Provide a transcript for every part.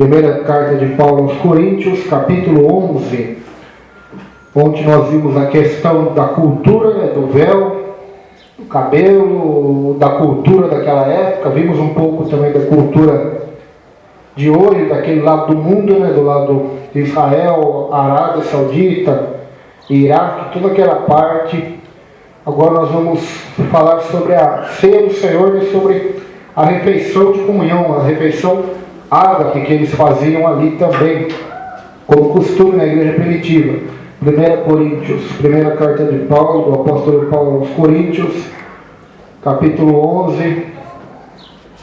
Primeira carta de Paulo aos Coríntios, capítulo 11, onde nós vimos a questão da cultura, né, do véu, do cabelo, da cultura daquela época. Vimos um pouco também da cultura de hoje, daquele lado do mundo, né, do lado de Israel, Arábia Saudita, Iraque, toda aquela parte. Agora nós vamos falar sobre a ceia do Senhor e sobre a refeição de comunhão, a refeição ágape que eles faziam ali também, como costume na igreja primitiva. 1 Coríntios, primeira carta de Paulo, do apóstolo Paulo aos Coríntios, capítulo 11,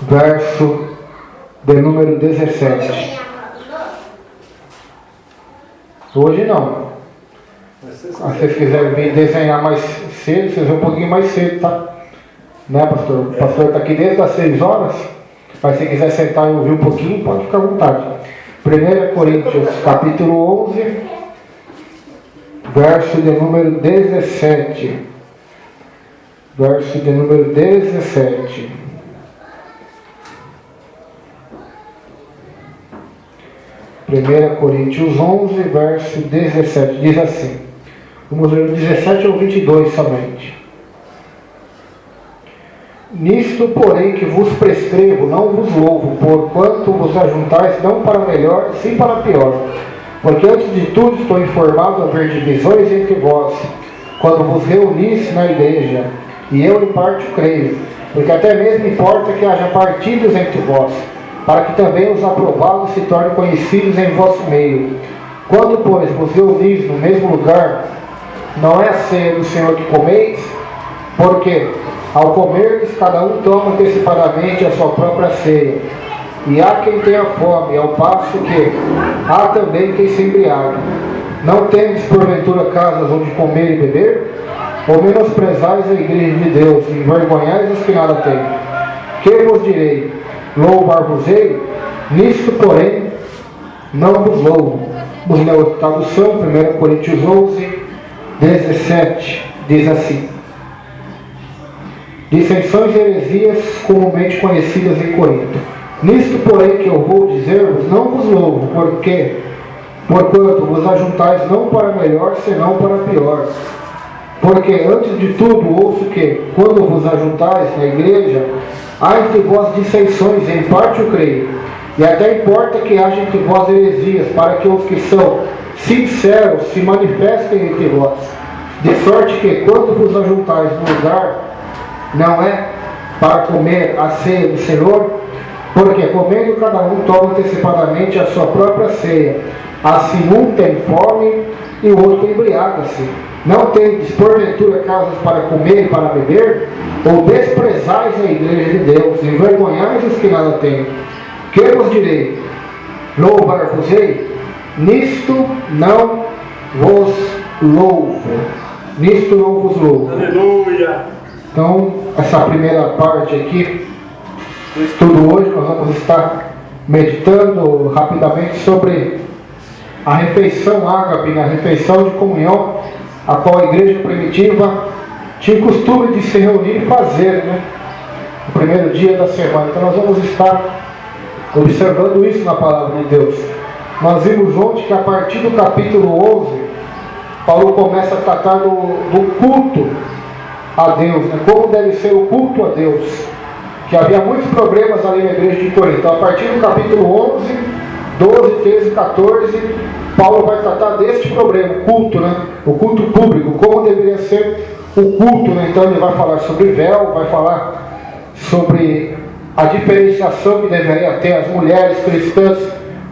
verso de número 17. Hoje não. Se vocês quiserem vir desenhar mais cedo, vocês vão um pouquinho mais cedo, tá? Né, pastor? O pastor está aqui desde as 6 horas. Mas se quiser sentar e ouvir um pouquinho, pode ficar à vontade. 1 Coríntios, capítulo 11, verso de número 17. Verso de número 17. Primeira Coríntios 11, verso 17. Diz assim. Vamos ler o 17 ao 22 somente. Nisto, porém, que vos prescrevo, não vos louvo, porquanto vos ajuntais não para melhor, sim para pior. Porque antes de tudo estou informado a haver divisões entre vós, quando vos reunis na igreja, e eu em parte creio, porque até mesmo importa que haja partidos entre vós, para que também os aprovados se tornem conhecidos em vosso meio. Quando, pois, vos reunis no mesmo lugar, não é a ceia do Senhor que comeis, porque ao comerdes, cada um toma antecipadamente a sua própria ceia. E há quem tenha fome, ao passo que há também quem se embriague. Não tendes porventura casas onde comer e beber? Ou menosprezais a igreja de Deus, e envergonhais os que nada têm? Que vos direi? Louvar-vos-ei? Nisto, porém, não vos louvo. Vos leu a tradução, 1 Coríntios 11, 17, diz assim. Dissensões e heresias comumente conhecidas em Corinto. Nisto, porém, que eu vou dizer-vos, não vos louvo, porquanto vos ajuntais não para melhor, senão para pior. Porque, antes de tudo, ouço que, quando vos ajuntais na igreja, há entre vós dissensões, em parte eu creio, e até importa que haja entre vós heresias, para que os que são sinceros se manifestem entre vós. De sorte que, quando vos ajuntais no lugar, não é para comer a ceia do Senhor, porque comendo cada um toma antecipadamente a sua própria ceia. Assim um tem fome e o outro embriaga-se. Não tendes porventura casas para comer e para beber? Ou desprezais a igreja de Deus, envergonhais os que nada têm? Que vos direi? Louvar-vos-ei? Nisto não vos louvo. Nisto não vos louvo. Aleluia! Então, essa primeira parte aqui, do estudo hoje, nós vamos estar meditando rapidamente sobre a refeição ágape, a refeição de comunhão, a qual a igreja primitiva tinha costume de se reunir e fazer, né? No primeiro dia da semana. Então nós vamos estar observando isso na palavra de Deus. Nós vimos ontem que a partir do capítulo 11, Paulo começa a tratar do culto a Deus, né? Como deve ser o culto a Deus, que havia muitos problemas ali na igreja de Corinto. Então, a partir do capítulo 11, 12, 13, 14, Paulo vai tratar deste problema, o culto, né? O culto público, como deveria ser o culto, né? Então ele vai falar sobre véu, vai falar sobre a diferenciação que deveria ter as mulheres cristãs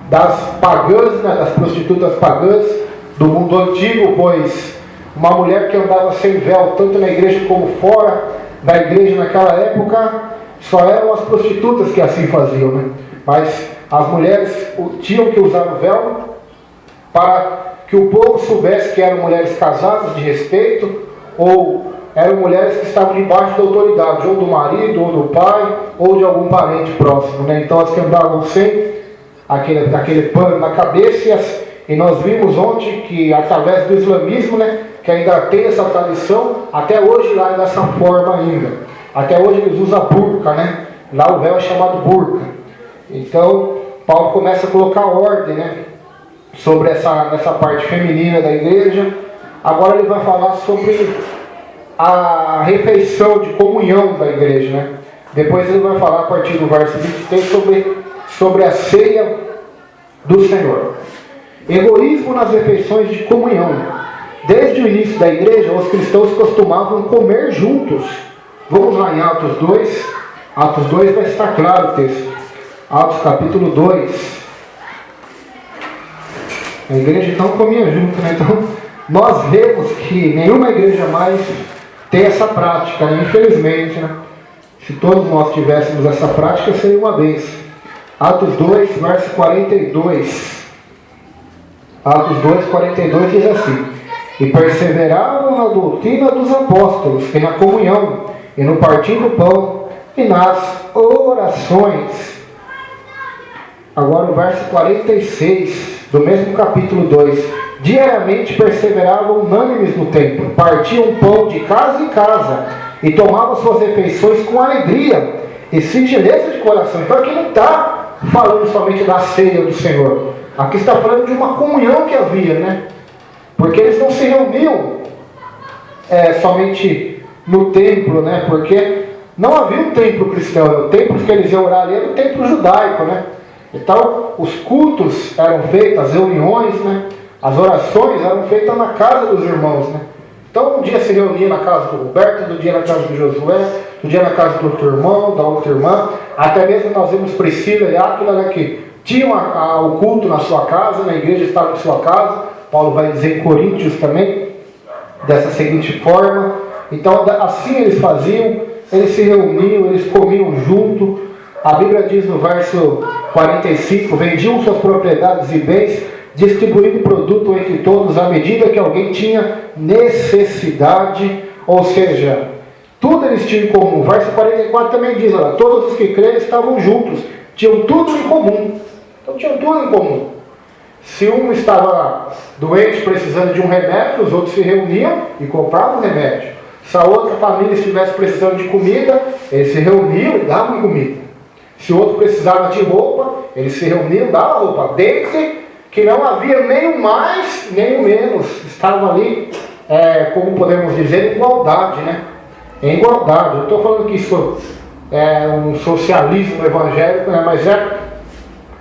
das pagãs, né? Das prostitutas pagãs do mundo antigo, pois uma mulher que andava sem véu, tanto na igreja como fora da igreja naquela época, só eram as prostitutas que assim faziam, né? Mas as mulheres tinham que usar o véu para que o povo soubesse que eram mulheres casadas de respeito, ou eram mulheres que estavam debaixo da autoridade, ou do marido, ou do pai, ou de algum parente próximo, né? Então as que andavam sem aquele pano na cabeça, e nós vimos ontem que através do islamismo, né, que ainda tem essa tradição, até hoje lá é dessa forma ainda. Até hoje eles usam burca, né? Lá o véu é chamado burca. Então, Paulo começa a colocar ordem, né, sobre essa parte feminina da igreja. Agora ele vai falar sobre a refeição de comunhão da igreja, né? Depois ele vai falar a partir do verso 23 sobre a ceia do Senhor. Egoísmo nas refeições de comunhão. Desde o início da igreja, os cristãos costumavam comer juntos. Vamos lá em Atos 2. Atos 2 vai estar claro o texto. Atos capítulo 2. A igreja então comia junto, né? Então nós vemos que nenhuma igreja mais tem essa prática, né? Infelizmente, né? Se todos nós tivéssemos essa prática, seria uma bênção. Atos 2, verso 42. Atos 2, 42 diz assim: e perseveravam na doutrina dos apóstolos, e na comunhão, e no partir do pão, e nas orações. Agora o verso 46, do mesmo capítulo 2. Diariamente perseveravam unânimes no templo, partiam pão de casa em casa, e tomavam suas refeições com alegria e singeleza de coração. Então aqui não está falando somente da ceia do Senhor. Aqui está falando de uma comunhão que havia, né? Porque eles não se reuniam somente no templo, né? Porque não havia um templo cristão. O templo que eles iam orar ali era o templo judaico, né? Então os cultos eram feitos, as reuniões, né? As orações eram feitas na casa dos irmãos, né? Então um dia se reunia na casa do Roberto, do dia na casa do Josué, do dia na casa do outro irmão, da outra irmã. Até mesmo nós vimos Priscila e Áquila, né, que tinham o culto na sua casa, na igreja estava em sua casa. Paulo vai dizer em Coríntios também, dessa seguinte forma. Então assim eles faziam, eles se reuniam, eles comiam junto. A Bíblia diz no verso 45, vendiam suas propriedades e bens, distribuindo produto entre todos à medida que alguém tinha necessidade, ou seja, tudo eles tinham em comum. O verso 44 também diz, olha, todos os que creram estavam juntos, tinham tudo em comum. Então tinham tudo em comum. Se um estava doente, precisando de um remédio, os outros se reuniam e compravam o remédio. Se a outra família estivesse precisando de comida, eles se reuniam e davam comida. Se o outro precisava de roupa, eles se reuniam e davam roupa. Desde que não havia nem o mais, nem o menos. Estavam ali, como podemos dizer, em igualdade, né? Em igualdade. Eu estou falando que isso é um socialismo evangélico, né? Mas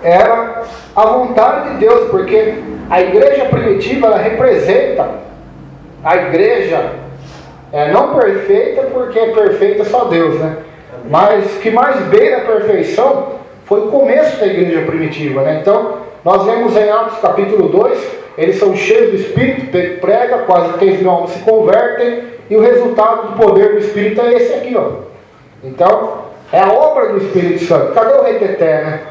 era a vontade de Deus, porque a igreja primitiva, ela representa a igreja não perfeita, porque é perfeita só Deus, né? Mas que mais beira a perfeição foi o começo da igreja primitiva, né? Então, nós vemos em Atos capítulo 2, eles são cheios do Espírito, prega, quase 3.000 almas se convertem, e o resultado do poder do Espírito é esse aqui, ó. Então, é a obra do Espírito Santo. Cadê o reteté, né?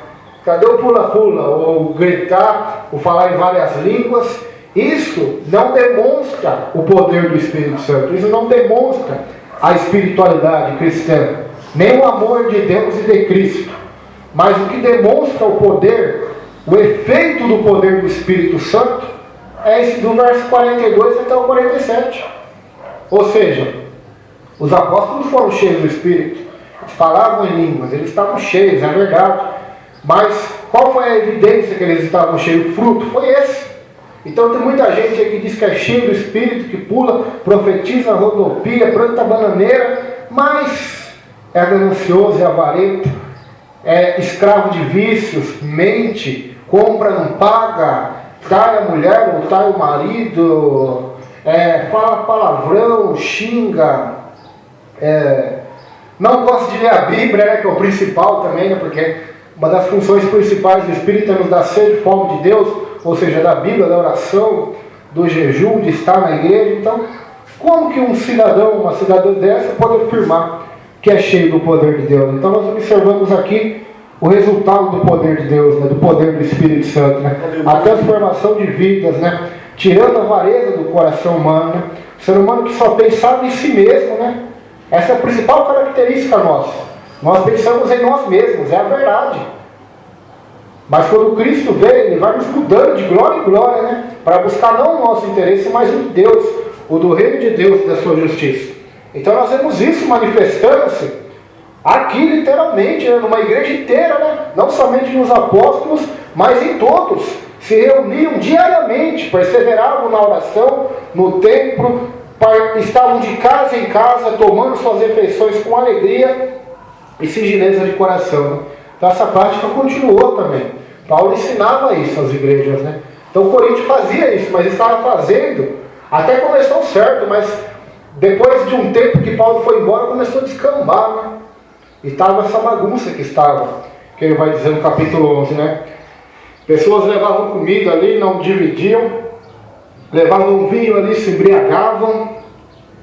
Cadê o pula-pula, ou gritar, ou falar em várias línguas? Isso não demonstra o poder do Espírito Santo, isso não demonstra a espiritualidade cristã, nem o amor de Deus e de Cristo. Mas o que demonstra o poder, o efeito do poder do Espírito Santo, é esse do verso 42 até o 47. Ou seja, os apóstolos foram cheios do Espírito, eles falavam em línguas, eles estavam cheios, é verdade. Mas qual foi a evidência que eles estavam cheios? O fruto foi esse. Então tem muita gente aqui que diz que é cheio do Espírito, que pula, profetiza, rodopia, planta bananeira, mas é ganancioso, é avarento, é escravo de vícios, mente, compra, não paga, trai a mulher ou trai o marido, fala palavrão, xinga, não gosta de ler a Bíblia, né, que é o principal também, né, porque uma das funções principais do Espírito é nos dar sede e fome de Deus, ou seja, da Bíblia, da oração, do jejum, de estar na igreja. Então, como que um cidadão, uma cidadã dessa pode afirmar que é cheio do poder de Deus? Então nós observamos aqui o resultado do poder de Deus, né? Do poder do Espírito Santo, né? A transformação de vidas, né? Tirando a avareza do coração humano, né? O ser humano que só pensava em si mesmo, né? Essa é a principal característica nossa. Nós pensamos em nós mesmos, é a verdade. Mas quando Cristo veio, Ele vai nos mudando de glória em glória, né? Para buscar não o nosso interesse, mas o de Deus, o do reino de Deus e da sua justiça. Então nós vemos isso manifestando-se Aqui literalmente, né, numa igreja inteira, né, não somente nos apóstolos, mas em todos, se reuniam diariamente, perseveravam na oração, no templo, estavam de casa em casa, tomando suas refeições com alegria e singeleza de coração. Né? Então essa prática continuou também. Paulo ensinava isso às igrejas. Né? Então o Coríntios fazia isso, mas estava fazendo, até começou certo, mas depois de um tempo que Paulo foi embora, começou a descambar. Né? E estava essa bagunça que estava, que ele vai dizer no capítulo 11, né? Pessoas levavam comida ali, não dividiam, levavam vinho ali, se embriagavam,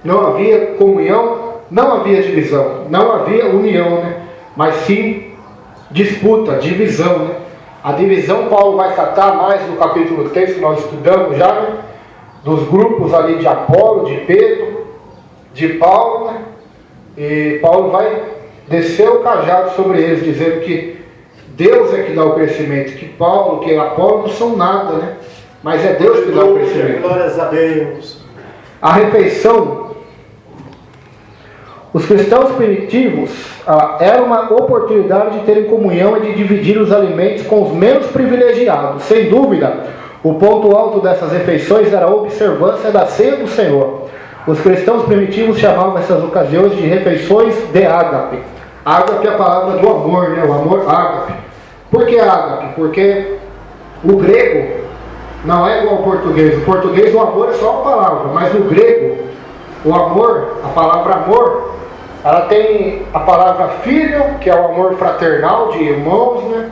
não havia comunhão, não havia divisão, não havia união, né? Mas sim disputa, divisão, né? A divisão Paulo vai tratar mais no capítulo 3, que nós estudamos já, né? Dos grupos ali de Apolo, de Pedro, de Paulo, né? E Paulo vai descer o cajado sobre eles, dizendo que Deus é que dá o crescimento, que Paulo, que Apolo não são nada, né? Mas é Deus que dá o crescimento. Glórias a Deus. A refeição, os cristãos primitivos, era uma oportunidade de terem comunhão e de dividir os alimentos com os menos privilegiados. Sem dúvida, o ponto alto dessas refeições era a observância da ceia do Senhor. Os cristãos primitivos chamavam essas ocasiões de refeições de ágape. Ágape é a palavra do amor, né? O amor ágape. Por que ágape? Porque o grego não é igual ao português. O português, o amor é só uma palavra, mas no grego, o amor, a palavra amor, ela tem a palavra filho, que é o amor fraternal de irmãos, né?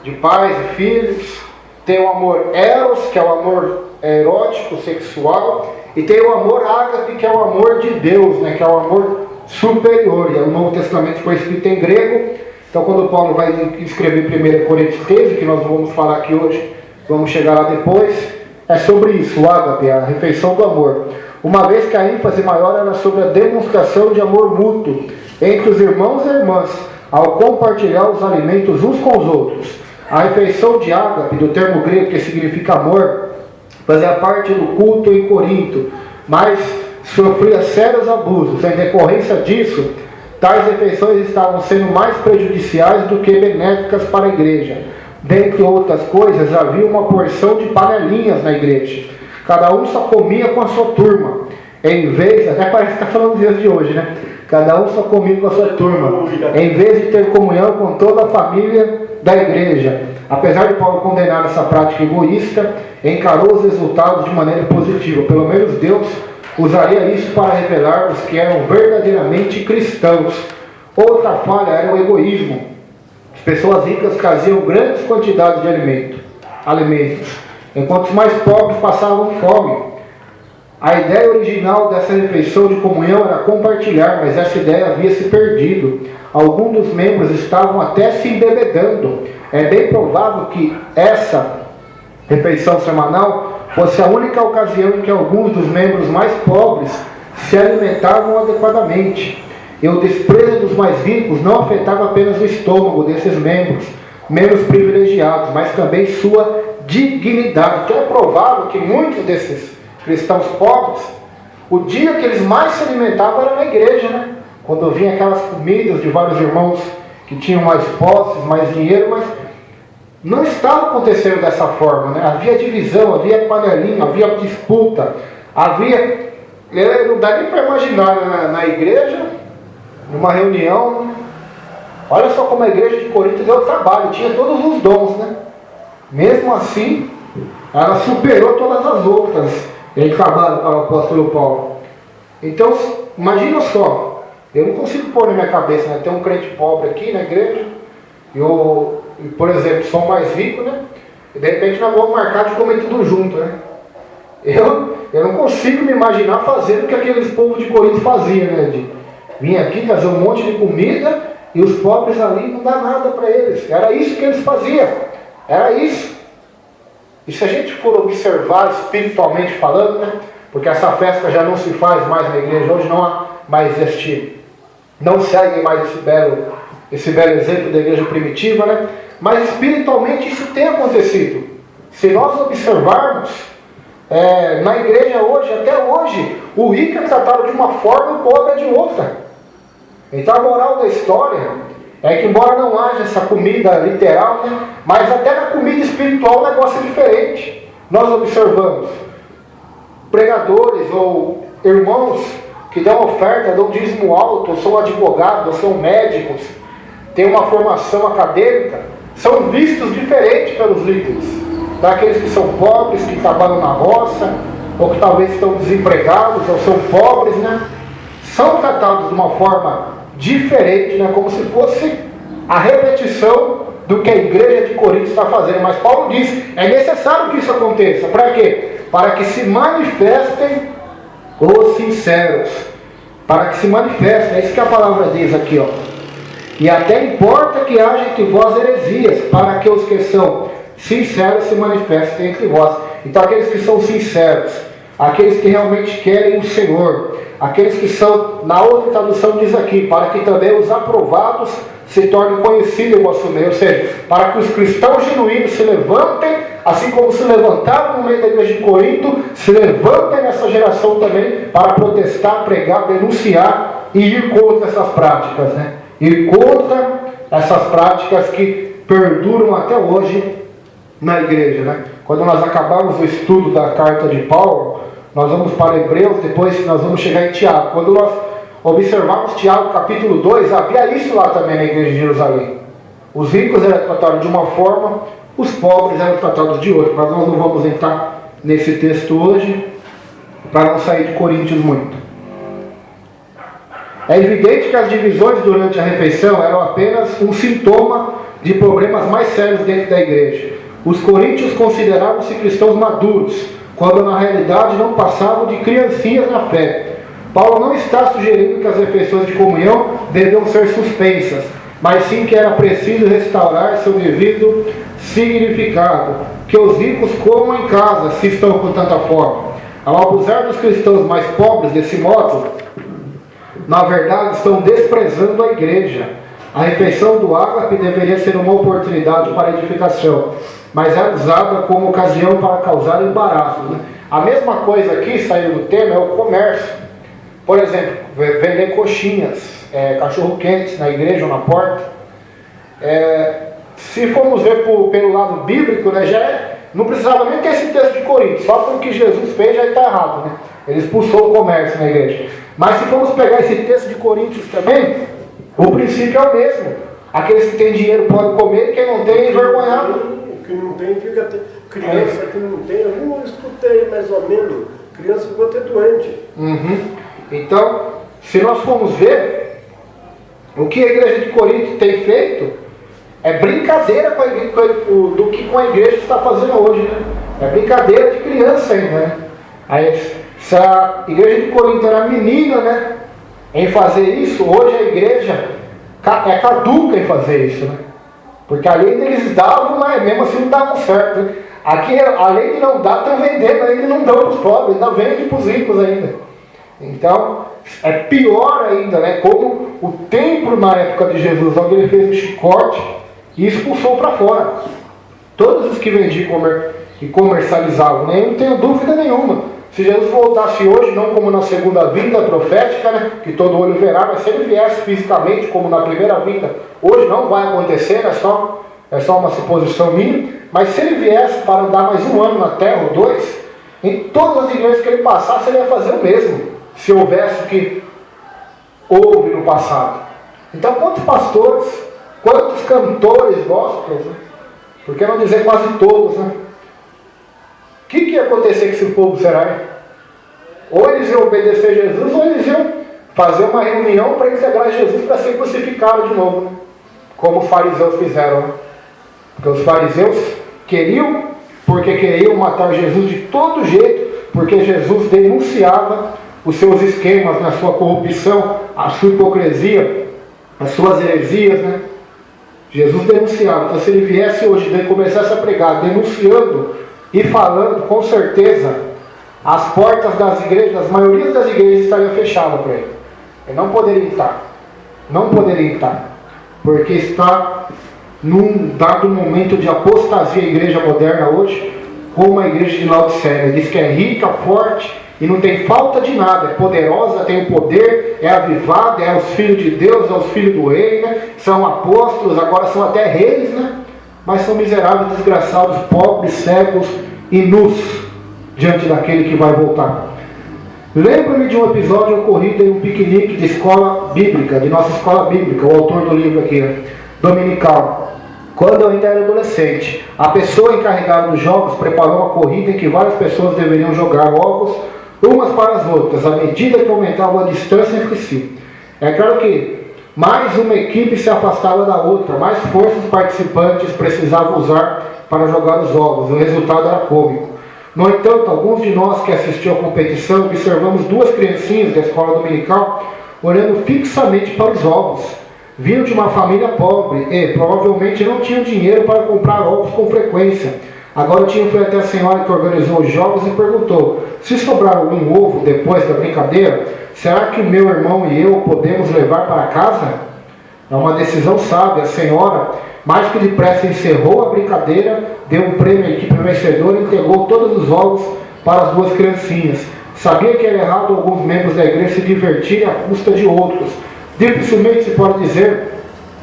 De pais e filhos. Tem o amor eros, que é o amor erótico, sexual. E tem o amor ágape, que é o amor de Deus, né? Que é o amor superior. E o Novo Testamento foi escrito em grego. Então quando Paulo vai escrever 1 Coríntios 13, que nós vamos falar aqui hoje, vamos chegar lá depois, é sobre isso, o ágape, a refeição do amor. Uma vez que a ênfase maior era sobre a demonstração de amor mútuo entre os irmãos e irmãs, ao compartilhar os alimentos uns com os outros. A refeição de ágape, do termo grego que significa amor, fazia parte do culto em Corinto, mas sofria sérios abusos. Em decorrência disso, tais refeições estavam sendo mais prejudiciais do que benéficas para a igreja. Dentre outras coisas, havia uma porção de panelinhas na igreja. Cada um só comia com a sua turma. Em vez, até parece que está falando dos dias de hoje, né? Cada um só comia com a sua turma. Em vez de ter comunhão com toda a família da igreja. Apesar de Paulo condenar essa prática egoísta, encarou os resultados de maneira positiva. Pelo menos Deus usaria isso para revelar os que eram verdadeiramente cristãos. Outra falha era o egoísmo. As pessoas ricas traziam grandes quantidades de alimentos, enquanto os mais pobres passavam fome. A ideia original dessa refeição de comunhão era compartilhar, mas essa ideia havia se perdido. Alguns dos membros estavam até se embebedando. É bem provável que essa refeição semanal fosse a única ocasião em que alguns dos membros mais pobres se alimentavam adequadamente. E o desprezo dos mais ricos não afetava apenas o estômago desses membros menos privilegiados, mas também sua dignidade. Então é provável que muitos desses cristãos pobres, o dia que eles mais se alimentavam era na igreja, né? Quando vinha aquelas comidas de vários irmãos que tinham mais posses, mais dinheiro, mas não estava acontecendo dessa forma, né? Havia divisão, havia panelinha, havia disputa, havia... Não dá nem para imaginar na igreja, numa reunião, olha só como a igreja de Corinto deu trabalho, tinha todos os dons, né? Mesmo assim, ela superou todas as outras em trabalho para o apóstolo Paulo. Então, imagina só, eu não consigo pôr na minha cabeça, né? Tem um crente pobre aqui na igreja, eu, por exemplo, sou mais rico, né? E de repente nós vamos marcar de comer tudo junto, né? Eu não consigo me imaginar fazendo o que aqueles povos de Corinto faziam, né? De vir aqui trazer um monte de comida e os pobres ali não dá nada para eles. Era isso que eles faziam. Era isso. E se a gente for observar espiritualmente falando, né? Porque essa festa já não se faz mais na igreja, hoje não há mais não segue mais esse belo exemplo da igreja primitiva, né? Mas espiritualmente isso tem acontecido. Se nós observarmos, na igreja hoje, até hoje, o rico é tratado de uma forma e o pobre é de outra. Então a moral da história é que, embora não haja essa comida literal, né, mas até na comida espiritual o negócio é diferente. Nós observamos pregadores ou irmãos que dão oferta, dão dízimo alto, ou são advogados, ou são médicos, têm uma formação acadêmica, são vistos diferentes pelos líderes daqueles que são pobres, que trabalham na roça, ou que talvez estão desempregados, ou são pobres, né? São tratados de uma forma diferente, né? Como se fosse a repetição do que a igreja de Corinto está fazendo. Mas Paulo diz, é necessário que isso aconteça. Para quê? Para que se manifestem os sinceros. Para que se manifestem, é isso que a palavra diz aqui, ó. E até importa que haja entre vós heresias, para que os que são sinceros se manifestem entre vós. Então aqueles que são sinceros, aqueles que realmente querem o Senhor, aqueles que são, na outra tradução diz aqui, para que também os aprovados se tornem conhecidos em vosso meio, ou seja, para que os cristãos genuínos se levantem, assim como se levantaram no meio da igreja de Corinto, se levantem nessa geração também para protestar, pregar, denunciar e ir contra essas práticas, né? Ir contra essas práticas que perduram até hoje na igreja, né? Quando nós acabarmos o estudo da carta de Paulo, nós vamos para Hebreus, depois nós vamos chegar em Tiago. Quando nós observarmos Tiago capítulo 2, havia isso lá também na igreja de Jerusalém. Os ricos eram tratados de uma forma, os pobres eram tratados de outra. Mas nós não vamos entrar nesse texto hoje, para não sair de Coríntios muito. É evidente que as divisões durante a refeição eram apenas um sintoma de problemas mais sérios dentro da igreja. Os coríntios consideravam-se cristãos maduros, quando na realidade não passavam de criancinhas na fé. Paulo não está sugerindo que as refeições de comunhão deviam ser suspensas, mas sim que era preciso restaurar seu devido significado, que os ricos comam em casa, se estão com tanta fome. Ao abusar dos cristãos mais pobres desse modo, na verdade estão desprezando a igreja. A refeição do ágape deveria ser uma oportunidade para edificação, mas é usada como ocasião para causar embaraço, né? A mesma coisa aqui, saindo do tema, é o comércio. Por exemplo, vender coxinhas, cachorro-quentes na igreja ou na porta. Se formos ver pelo lado bíblico, né, não precisava nem ter esse texto de Coríntios, só pelo que Jesus fez já está errado, né? Ele expulsou o comércio na igreja. Mas se formos pegar esse texto de Coríntios também, o princípio é o mesmo. Aqueles que têm dinheiro podem comer, quem não tem é envergonhado. O que não tem fica... Criança que não tem, eu não escutei mais ou menos. Criança ficou até doente. Então, se nós formos ver, o que a igreja de Corinto tem feito é brincadeira do que com a igreja está fazendo hoje, né? É brincadeira de criança ainda, né? Aí, se a igreja de Corinto era menina, né, em fazer isso, hoje a igreja é caduca em fazer isso, né? Porque além deles davam, mas mesmo assim não davam certo, né? Aqui, além de não dar, estão vendendo, ainda não dão para os pobres, ainda vende para os ricos ainda. Então, é pior ainda, né? Como o templo na época de Jesus, onde ele fez um chicote e expulsou para fora todos os que vendiam e comercializavam, né? Eu não tenho dúvida nenhuma. Se Jesus voltasse hoje, não como na segunda vinda profética, né, que todo olho verá, mas se ele viesse fisicamente, como na primeira vinda, hoje não vai acontecer, é só uma suposição minha, mas se ele viesse para dar mais um ano na terra, ou 2, em todas as igrejas que ele passasse, ele ia fazer o mesmo, se houvesse o que houve no passado. Então, quantos pastores, quantos cantores gospels, né? Por que não dizer quase todos, né? O que ia acontecer com esse povo, será? Ou eles iam obedecer Jesus, ou eles iam fazer uma reunião para integrar Jesus para ser crucificado de novo, né? Como os fariseus fizeram, né? Porque os fariseus queriam, porque queriam matar Jesus de todo jeito, porque Jesus denunciava os seus esquemas, na sua corrupção, a sua hipocrisia, as suas heresias, né? Jesus denunciava. Então, se ele viesse hoje e começasse a pregar denunciando e falando, com certeza as portas das igrejas, das maiorias das igrejas, estariam fechadas para ele. Ele não poderia estar. Não poderia estar. Porque está num dado momento de apostasia a igreja moderna hoje, como a igreja de Laodiceia. Diz que é rica, forte, e não tem falta de nada, é poderosa, tem o poder, é avivada, é os filhos de Deus, é os filhos do rei, né? São apóstolos, agora são até reis, né? Mas são miseráveis, desgraçados, pobres, cegos e nus diante daquele que vai voltar. Lembro-me de um episódio ocorrido em um piquenique de escola bíblica, de nossa escola bíblica, o autor do livro aqui, dominical. Quando eu ainda era adolescente, a pessoa encarregada dos jogos preparou uma corrida em que várias pessoas deveriam jogar ovos umas para as outras, à medida que aumentava a distância entre si. É claro que mais uma equipe se afastava da outra, mais forças os participantes precisavam usar para jogar os ovos. O resultado era cômico. No entanto, alguns de nós que assistiam à competição observamos duas criancinhas da escola dominical olhando fixamente para os ovos. Vinham de uma família pobre e provavelmente não tinham dinheiro para comprar ovos com frequência. Agora o tio foi até a senhora que organizou os jogos e perguntou: se sobrar algum ovo depois da brincadeira, será que meu irmão e eu podemos levar para casa? É uma decisão sábia. A senhora, mais que depressa, encerrou a brincadeira, deu um prêmio à equipe vencedora e entregou todos os ovos para as duas criancinhas. Sabia que era errado alguns membros da igreja se divertirem à custa de outros. Dificilmente se pode dizer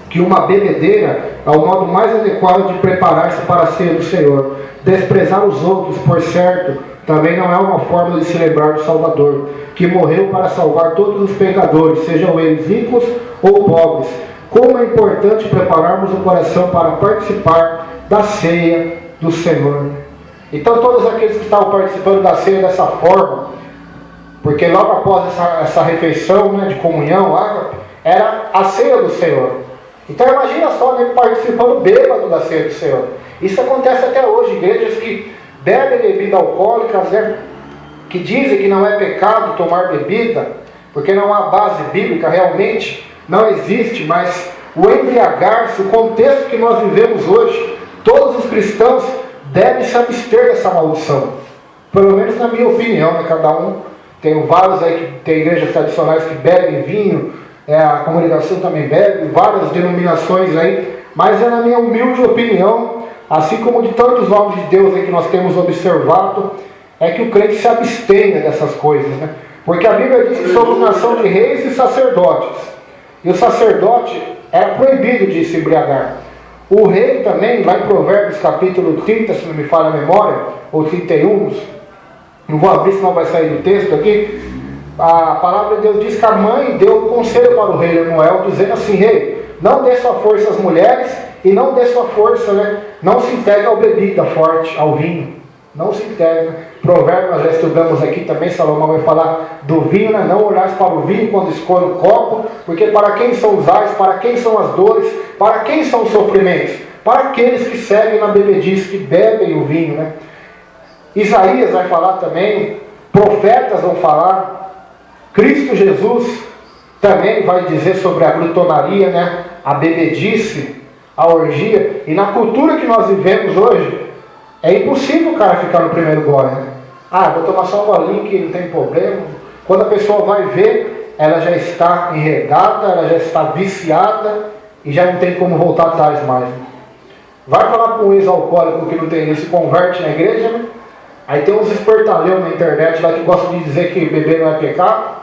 que uma bebedeira é o modo mais adequado de preparar-se para a ceia do Senhor. Desprezar os outros, por certo, também não é uma forma de se lembrar do Salvador, que morreu para salvar todos os pecadores, sejam eles ricos ou pobres. Como é importante prepararmos o coração para participar da ceia do Senhor. Então todos aqueles que estavam participando da ceia dessa forma, porque logo após essa refeição, né, de comunhão, era a ceia do Senhor. Então imagina só, né, participando bêbado da ceia do Senhor. Isso acontece até hoje, igrejas que bebem bebida alcoólica, né, que dizem que não é pecado tomar bebida, porque não há base bíblica, realmente não existe, mas o embriagar-se, o contexto que nós vivemos hoje, todos os cristãos devem se abster dessa maldição. Pelo menos na minha opinião, né? Cada um, tem vários aí que tem igrejas tradicionais que bebem vinho, a congregação também bebe, várias denominações aí, mas é na minha humilde opinião, assim como de tantos nomes de Deus aí que nós temos observado, é que o crente se abstenha dessas coisas, né? Porque a Bíblia diz que somos nação de reis e sacerdotes. E o sacerdote era proibido de se embriagar. O rei também, lá em Provérbios capítulo 30, se não me falha a memória, ou 31, não vou abrir senão vai sair do texto aqui, a palavra de Deus diz que a mãe deu um conselho para o rei Lemuel, dizendo assim: rei, não dê sua força às mulheres e não dê sua força, né? Não se entregue à bebida forte, ao vinho. Não se entregue. Provérbio, nós já estudamos aqui também, Salomão vai falar do vinho, né? Não olhar para o vinho quando escolhe o copo, porque para quem são os ais, para quem são as dores, para quem são os sofrimentos? Para aqueles que seguem na bebedice, que bebem o vinho, né? Isaías vai falar também, profetas vão falar, Cristo Jesus também vai dizer sobre a glutonaria, né? A bebedice, a orgia. E na cultura que nós vivemos hoje, é impossível o cara ficar no primeiro gole, né? Vou tomar só um golinho que não tem problema. Quando a pessoa vai ver, ela já está enredada, ela já está viciada e já não tem como voltar atrás mais. Né? Vai falar com um ex-alcoólico que não tem, ele se converte na igreja, né? Aí tem uns espertalhão na internet lá que gostam de dizer que beber não é pecado.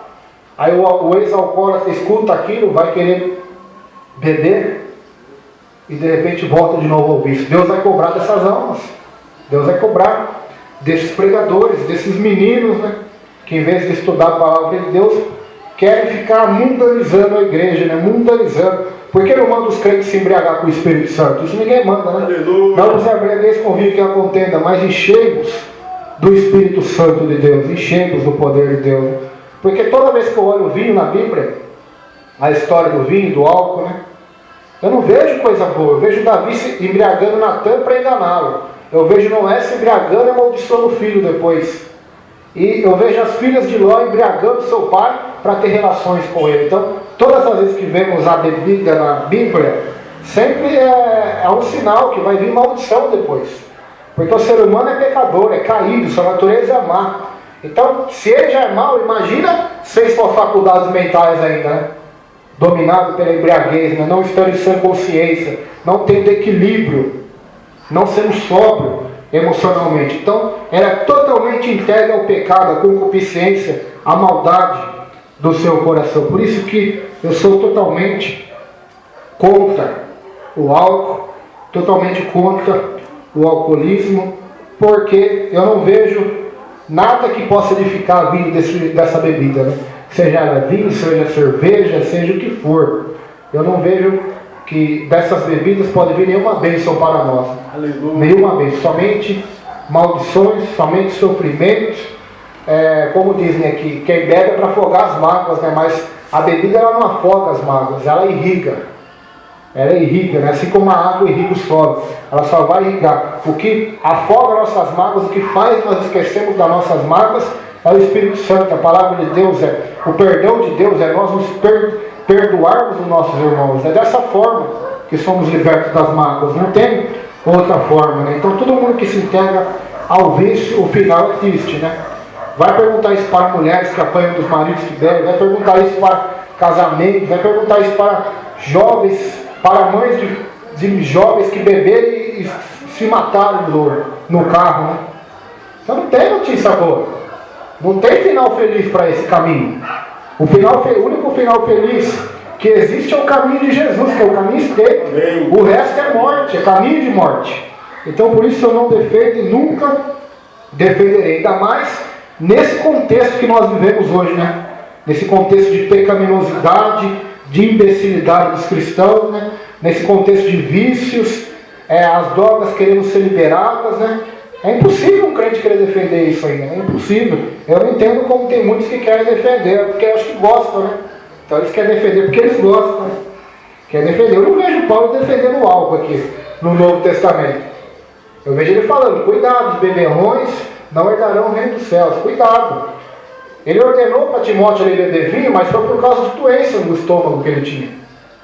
Aí o ex-alcoólatra escuta aquilo, vai querer beber e de repente volta de novo ao vício. Deus vai cobrar dessas almas. Deus vai cobrar desses pregadores, desses meninos, né? Que em vez de estudar a palavra de Deus, querem ficar mundanizando a igreja, né? Mundanizando. Por que não manda os crentes se embriagar com o Espírito Santo? Isso ninguém manda, né? Aleluia. Não vos embriagueis com vinho que a contenda, mas enchei-vos do Espírito Santo de Deus, enchei-vos do poder de Deus. Porque toda vez que eu olho o vinho na Bíblia, a história do vinho, do álcool, né? Eu não vejo coisa boa. Eu vejo Davi se embriagando Natan para enganá-lo. Eu vejo Noé se embriagando e amaldiçoando o filho depois. E eu vejo as filhas de Ló embriagando seu pai para ter relações com ele. Então, todas as vezes que vemos a bebida na Bíblia, sempre é um sinal que vai vir maldição depois. Porque o ser humano é pecador, é caído, sua natureza é má. Então, se ele já é mau, imagina sem suas faculdades mentais ainda, né? Dominado pela embriaguez, não estando em sã consciência, não tendo equilíbrio, não sendo sóbrio. emocionalmente. Então, era totalmente entregue ao pecado, à concupiscência, à maldade do seu coração. Por isso que eu sou totalmente contra o álcool, totalmente contra o alcoolismo, porque eu não vejo nada que possa edificar vindo dessa bebida, né? Seja ela vinho, seja cerveja, seja o que for. Eu não vejo que dessas bebidas pode vir nenhuma bênção para nós. Aleluia. Nenhuma bênção, somente maldições, somente sofrimentos. Como dizem aqui, quem bebe é para afogar as mágoas, né? Mas a bebida ela não afoga as mágoas, ela irriga. Ela irriga, né? Assim como a água irriga o solo, ela só vai irrigar. O que afoga nossas mágoas, o que faz nós esquecermos das nossas mágoas, é o Espírito Santo. A palavra de Deus o perdão de Deus, é nós nos perdoarmos os nossos irmãos. É dessa forma que somos libertos das mágoas, não tem outra forma, né? Então todo mundo que se entrega ao vício, o final é triste, né? Vai perguntar isso para mulheres que apanham dos maridos que bebem, vai perguntar isso para casamentos, vai perguntar isso para jovens, para mães de jovens que beberam e se mataram no carro, né? Então não tem notícia boa. Não tem final feliz para esse caminho. O único final feliz que existe é o caminho de Jesus, que é o caminho estreito. O resto é morte, é caminho de morte. Então por isso eu não defendo e nunca defenderei. Ainda mais nesse contexto que nós vivemos hoje, né? Nesse contexto de pecaminosidade, de imbecilidade dos cristãos, né? Nesse contexto de vícios, as drogas querendo ser liberadas, né? É impossível um crente querer defender isso ainda, é impossível. Eu não entendo como tem muitos que querem defender, porque eu acho que gostam, né? Então eles querem defender porque eles gostam, né? Querem defender. Eu não vejo Paulo defendendo algo aqui no Novo Testamento. Eu vejo ele falando, cuidado, os beberrões não herdarão o reino dos céus, cuidado. Ele ordenou para Timóteo ali beber vinho, mas foi por causa de doença no estômago que ele tinha.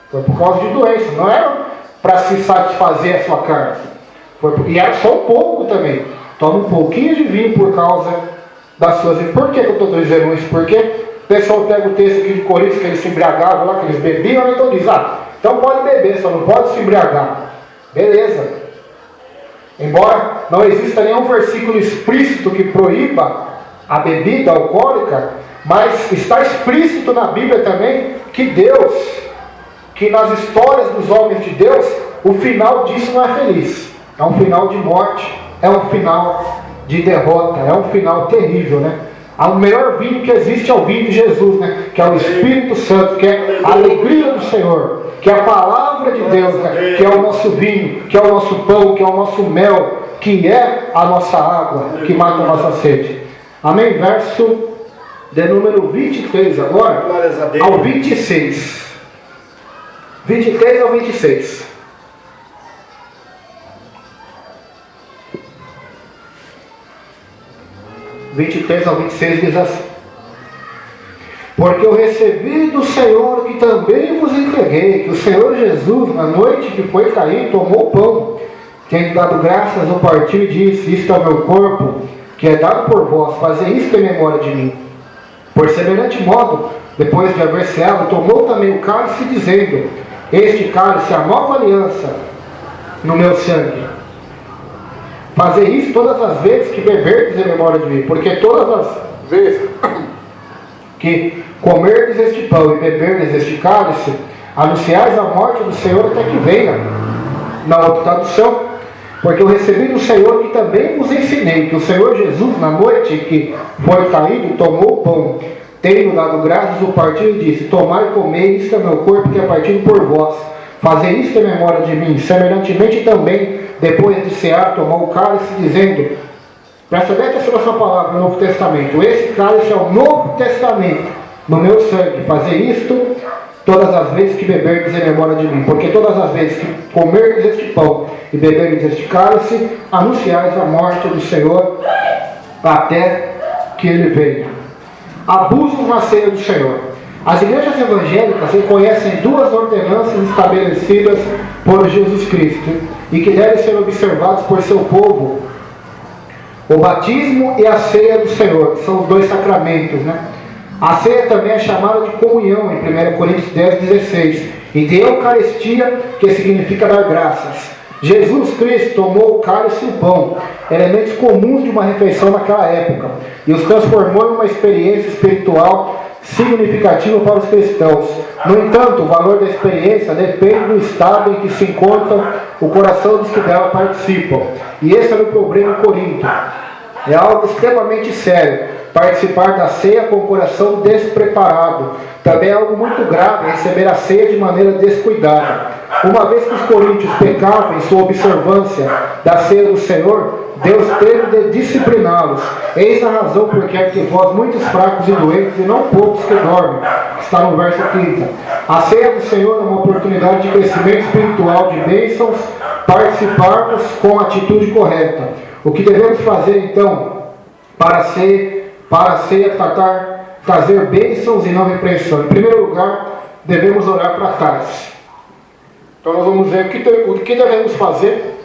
Foi por causa de doença, não era para se satisfazer a sua carne. E era só um pouco também. Toma um pouquinho de vinho por causa das suas... Por que eu estou dizendo isso? Porque o pessoal pega o texto aqui de Coríntios, que eles se embriagavam lá, que eles bebiam, então diz, então pode beber, só não pode se embriagar. Beleza. Embora não exista nenhum versículo explícito que proíba a bebida alcoólica, mas está explícito na Bíblia também que que nas histórias dos homens de Deus, o final disso não é feliz. É um final de morte, é um final de derrota, é um final terrível, né? O melhor vinho que existe é o vinho de Jesus, né? Que é o Espírito Santo, que é a alegria do Senhor, que é a palavra de Deus, né? Que é o nosso vinho, que é o nosso pão, que é o nosso mel, que é a nossa água, que mata a nossa sede. Amém? Verso de número 23 agora, ao 26. 23 ao 26. 23 ao 26 diz assim: porque eu recebi do Senhor que também vos entreguei, que o Senhor Jesus, na noite que foi cair, tomou o pão, tendo dado graças, o partiu e disse: isto é o meu corpo, que é dado por vós, fazei isto em memória de mim. Por semelhante modo, depois de haver ceado, tomou também o cálice, dizendo: este cálice é a nova aliança no meu sangue. Fazer isso todas as vezes que beberdes em memória de mim, porque todas as vezes que comerdes este pão e beberdes este cálice, anunciais a morte do Senhor até que venha. Na outra tradução, porque eu recebi do Senhor que também vos ensinei, que o Senhor Jesus, na noite que foi caído, tomou o pão, tendo dado graças, o partiu e disse: tomai e comei, isto é meu corpo que é partido por vós. Fazei isto em memória de mim. Semelhantemente também, depois de cear, tomou o cálice, dizendo: presta bem atenção nessa palavra no Novo Testamento. Esse cálice é o Novo Testamento no meu sangue. Fazei isto todas as vezes que beberdes em memória de mim. Porque todas as vezes que comerdes este pão e beberdes este cálice, anunciais a morte do Senhor até que ele venha. Abusos na ceia do Senhor. As igrejas evangélicas reconhecem duas ordenanças estabelecidas por Jesus Cristo e que devem ser observadas por seu povo: o batismo e a ceia do Senhor, que são os dois sacramentos, né? A ceia também é chamada de comunhão, em 1 Coríntios 10, 16, e de Eucaristia, que significa dar graças. Jesus Cristo tomou o cálice e o pão, elementos comuns de uma refeição naquela época, e os transformou em uma experiência espiritual significativa para os cristãos. No entanto, o valor da experiência depende do estado em que se encontra o coração dos que dela participam. E esse era o problema em Corinto. É algo extremamente sério participar da ceia com o coração despreparado. Também é algo muito grave receber a ceia de maneira descuidada. Uma vez que os coríntios pecavam em sua observância da ceia do Senhor, Deus teve de discipliná-los. Eis a razão por que entre vós muitos fracos e doentes, e não poucos que dormem. Está no verso 30. A ceia do Senhor é uma oportunidade de crescimento espiritual, de bênçãos, participarmos com a atitude correta. O que devemos fazer então para a ceia trazer bênçãos e não repreensão? Em primeiro lugar, devemos orar para trás. Então nós vamos ver o que devemos fazer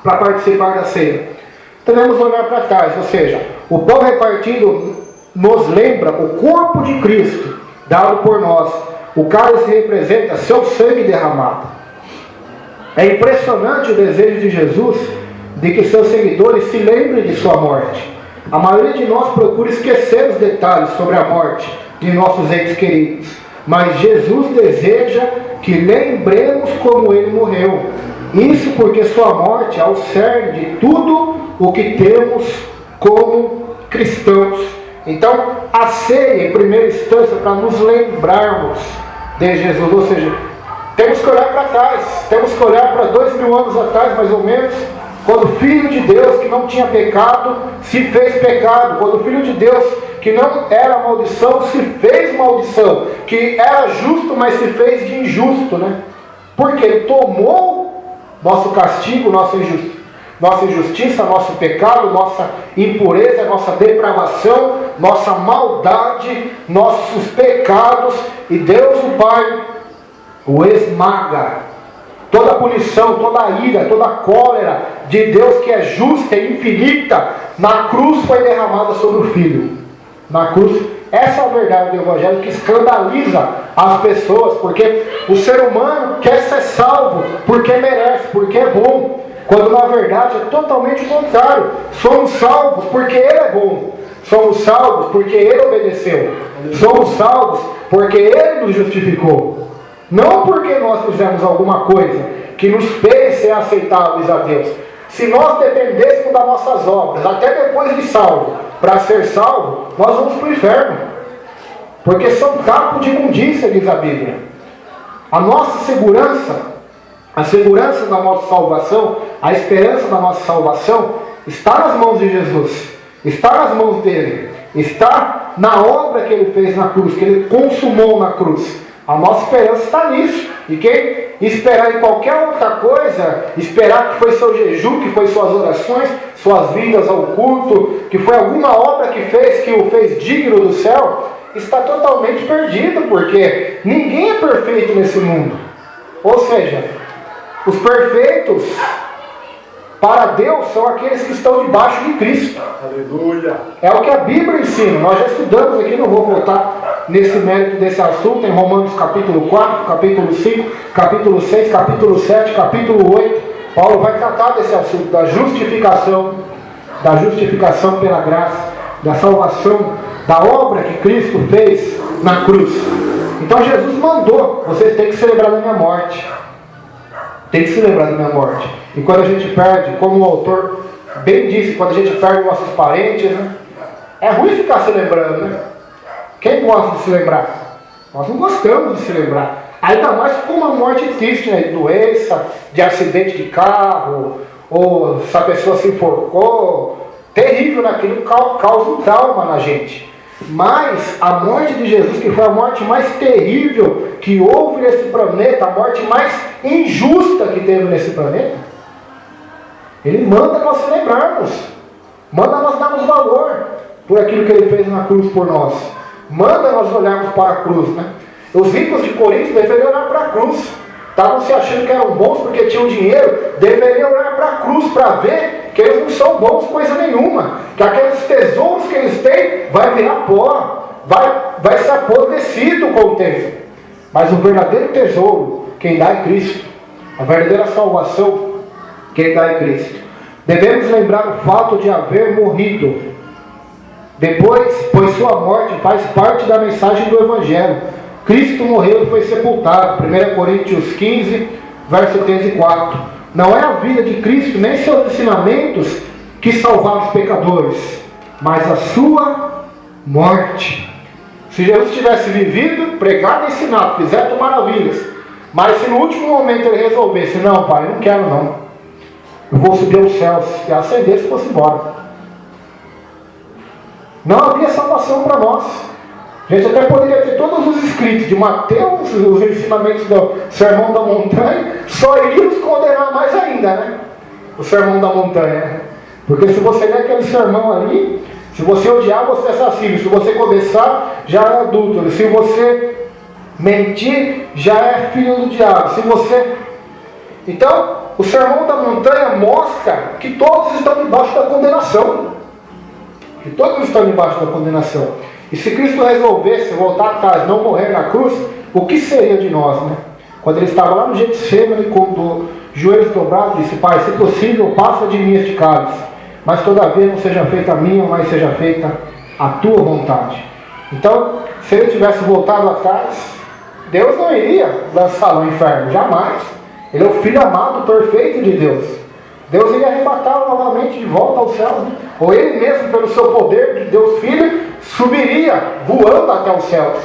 para participar da ceia. Devemos olhar para trás, ou seja, o pão repartido nos lembra o corpo de Cristo, dado por nós. O cálice representa seu sangue derramado. É impressionante o desejo de Jesus de que seus seguidores se lembrem de sua morte. A maioria de nós procura esquecer os detalhes sobre a morte de nossos entes queridos, mas Jesus deseja que lembremos como ele morreu. Isso porque sua morte é o cerne de tudo o que temos como cristãos. Então, a ceia, em primeira instância, para nos lembrarmos de Jesus, ou seja, temos que olhar para trás, temos que olhar para 2000 anos atrás, mais ou menos, quando o Filho de Deus, que não tinha pecado, se fez pecado, quando o Filho de Deus, que não era maldição, se fez maldição, que era justo, mas se fez de injusto, né? Porque ele tomou nosso castigo, nossa injustiça, nosso pecado, nossa impureza, nossa depravação, nossa maldade, nossos pecados, e Deus o Pai o esmaga. Toda a punição, toda a ira, toda a cólera de Deus, que é justa e infinita, na cruz foi derramada sobre o Filho. Na cruz, essa é a verdade do Evangelho que escandaliza as pessoas, porque o ser humano quer ser salvo porque merece, porque é bom, quando na verdade é totalmente o contrário. Somos salvos porque Ele é bom, somos salvos porque Ele obedeceu, somos salvos porque Ele nos justificou, não porque nós fizemos alguma coisa que nos fez ser aceitáveis a Deus. Se nós dependêssemos das nossas obras, até depois de salvo, para ser salvo, nós vamos para o inferno, porque são capos de imundícia, diz a Bíblia. A nossa segurança, a segurança da nossa salvação, a esperança da nossa salvação, está nas mãos de Jesus, está nas mãos dele, está na obra que ele fez na cruz, que ele consumou na cruz. A nossa esperança está nisso. E quem esperar em qualquer outra coisa, esperar que foi seu jejum, que foi suas orações, suas vindas ao culto, que foi alguma obra que o fez digno do céu, está totalmente perdido, porque ninguém é perfeito nesse mundo. Ou seja, os perfeitos para Deus são aqueles que estão debaixo de Cristo. Aleluia! É o que a Bíblia ensina. Nós já estudamos aqui, não vou voltar nesse mérito desse assunto, em Romanos capítulo 4, capítulo 5, capítulo 6, capítulo 7, capítulo 8. Paulo vai tratar desse assunto, da justificação pela graça, da salvação, da obra que Cristo fez na cruz. Então Jesus mandou: vocês têm que se lembrar da minha morte. Tem que se lembrar da minha morte. E quando a gente perde, como o autor bem disse, quando a gente perde nossos parentes, né? É ruim ficar se lembrando, né? Quem gosta de se lembrar? Nós não gostamos de se lembrar. Ainda mais com uma morte triste, né? De doença, de acidente de carro, ou se a pessoa se enforcou. Terrível, né? Aquilo causa um trauma na gente. Mas a morte de Jesus, que foi a morte mais terrível que houve nesse planeta, a morte mais injusta que teve nesse planeta, Ele manda nós se lembrarmos, manda nós darmos valor por aquilo que Ele fez na cruz por nós, manda nós olharmos para a cruz, né? Os ricos de Corinto deveriam olhar para a cruz. Estavam se achando que eram bons porque tinham dinheiro, deveriam olhar para a cruz para ver que eles não são bons coisa nenhuma, que aqueles tesouros que eles têm vai virar pó, vai ser apodrecido com o tempo. Mas o verdadeiro tesouro, quem dá é Cristo. A verdadeira salvação quem está em Cristo. Devemos lembrar o fato de haver morrido. Depois, pois sua morte faz parte da mensagem do Evangelho. Cristo morreu e foi sepultado. 1 Coríntios 15, verso 3 e 4. Não é a vida de Cristo, nem seus ensinamentos que salvaram os pecadores, mas a sua morte. Se Jesus tivesse vivido, pregado e ensinado, fizesse maravilhas, mas se no último momento ele resolvesse, não, pai, eu não quero não, eu vou subir aos céus, e ascendesse e fosse embora, não havia salvação para nós. A gente até poderia ter todos os escritos de Mateus, os ensinamentos do Sermão da Montanha, só iria nos condenar mais ainda, né? O Sermão da Montanha. Porque se você ler aquele sermão ali, se você odiar, você é assassino. Se você cobiçar, já é adúltero. Se você mentir, já é filho do diabo. Se você... Então, o Sermão da Montanha mostra que todos estão debaixo da condenação. Que todos estão debaixo da condenação. E se Cristo resolvesse voltar atrás, não morrer na cruz, o que seria de nós, né? Quando ele estava lá no Getsemane, com joelhos dobrados, disse, Pai, se possível, passa de mim este cálice, mas todavia não seja feita a minha, mas seja feita a tua vontade. Então, se ele tivesse voltado atrás, Deus não iria lançá-lo no inferno, jamais. Ele é o Filho amado, perfeito de Deus. Deus iria arrebatá-lo novamente de volta aos céus, né? Ou ele mesmo, pelo seu poder de Deus Filho, subiria voando até os céus,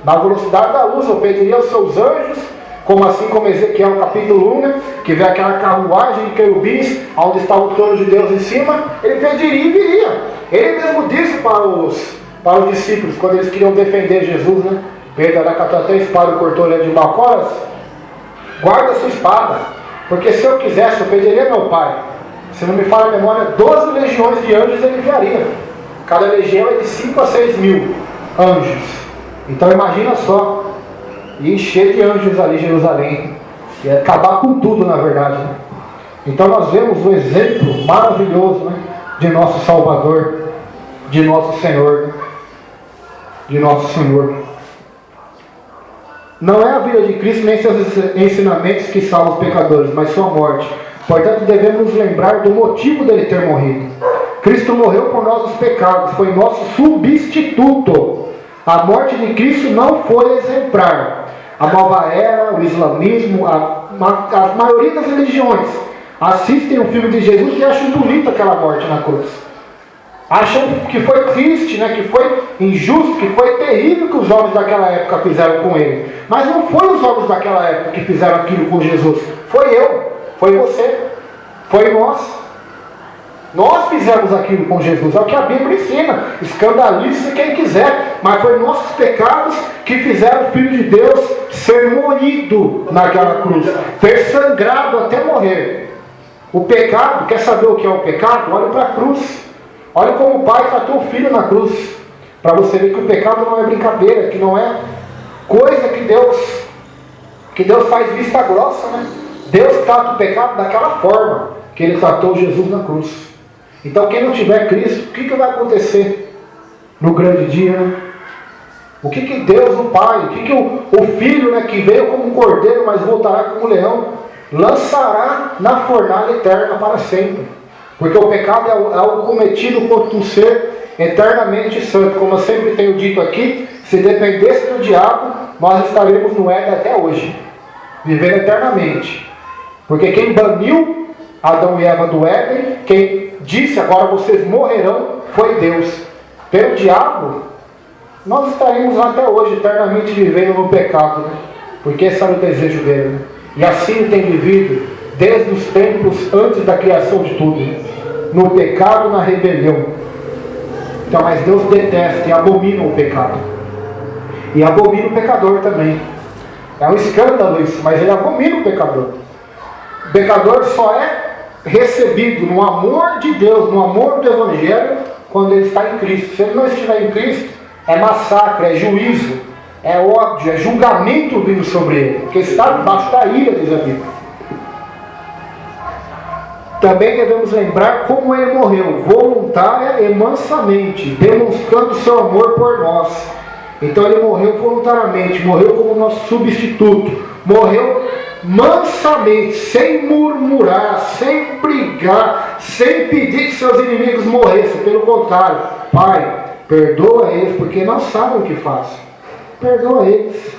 na velocidade da luz, ou pediria aos seus anjos, como Ezequiel capítulo 1, né, que vê aquela carruagem de querubins, onde estava o trono de Deus em cima, ele pediria e viria. Ele mesmo disse para os discípulos, quando eles queriam defender Jesus, né, Pedro era catou até a espada e cortou ele de Balcoras, guarda a sua espada, porque se eu quisesse, eu pediria ao meu pai, se não me falha a memória, 12 legiões de anjos ele enviaria. Cada legião é de 5 a 6 mil anjos. Então imagina só, e encher de anjos ali em Jerusalém, e acabar com tudo, na verdade, né? Então nós vemos o exemplo maravilhoso, né, de nosso Salvador, de nosso Senhor, né? De nosso Senhor. Não é a vida de Cristo nem seus ensinamentos que salvam os pecadores, mas sua morte. Portanto, devemos nos lembrar do motivo dele ter morrido. Cristo morreu por nossos pecados, foi nosso substituto. A morte de Cristo não foi exemplar. A nova era, o islamismo, a maioria das religiões assistem o filme de Jesus e acham bonita aquela morte na cruz. Acham que foi triste, né? Que foi injusto, que foi terrível que os homens daquela época fizeram com ele. Mas não foi os homens daquela época que fizeram aquilo com Jesus. Foi eu, foi você, foi nós. Nós fizemos aquilo com Jesus, é o que a Bíblia ensina. Escandalize-se quem quiser, mas foi nossos pecados que fizeram o Filho de Deus ser moído naquela cruz, ter sangrado até morrer. O pecado, quer saber o que é o pecado? Olha para a cruz. Olha como o Pai tratou o Filho na cruz, para você ver que o pecado não é brincadeira, que não é coisa que Deus faz vista grossa, né? Deus trata o pecado daquela forma que Ele tratou Jesus na cruz. Então quem não tiver Cristo, o que vai acontecer no grande dia, né? O que Deus, o Pai, o que o Filho, né, que veio como um cordeiro, mas voltará como um leão, lançará na fornalha eterna para sempre. Porque o pecado é algo cometido contra um ser eternamente santo. Como eu sempre tenho dito aqui, se dependesse do diabo, nós estaremos no Éden até hoje, vivendo eternamente. Porque quem baniu Adão e Eva do Éden, quem disse agora vocês morrerão, foi Deus. Pelo diabo, nós estaremos lá até hoje, eternamente vivendo no pecado, né? Porque esse era o desejo dele, né? E assim tem vivido desde os tempos antes da criação de tudo, né? No pecado, na rebelião. Então, mas Deus detesta e abomina o pecado, e abomina o pecador também. É um escândalo isso, mas ele abomina o pecador. O pecador só é recebido no amor de Deus, no amor do Evangelho, quando ele está em Cristo. Se ele não estiver em Cristo, é massacre, é juízo, é ódio, é julgamento vindo sobre ele, porque está debaixo da ira, diz a Bíblia. Também devemos lembrar como ele morreu, voluntária e mansamente, demonstrando seu amor por nós. Então ele morreu voluntariamente, morreu como nosso substituto, morreu mansamente, sem murmurar, sem brigar, sem pedir que seus inimigos morressem. Pelo contrário, Pai, perdoa eles, porque não sabem o que fazem. Perdoa eles.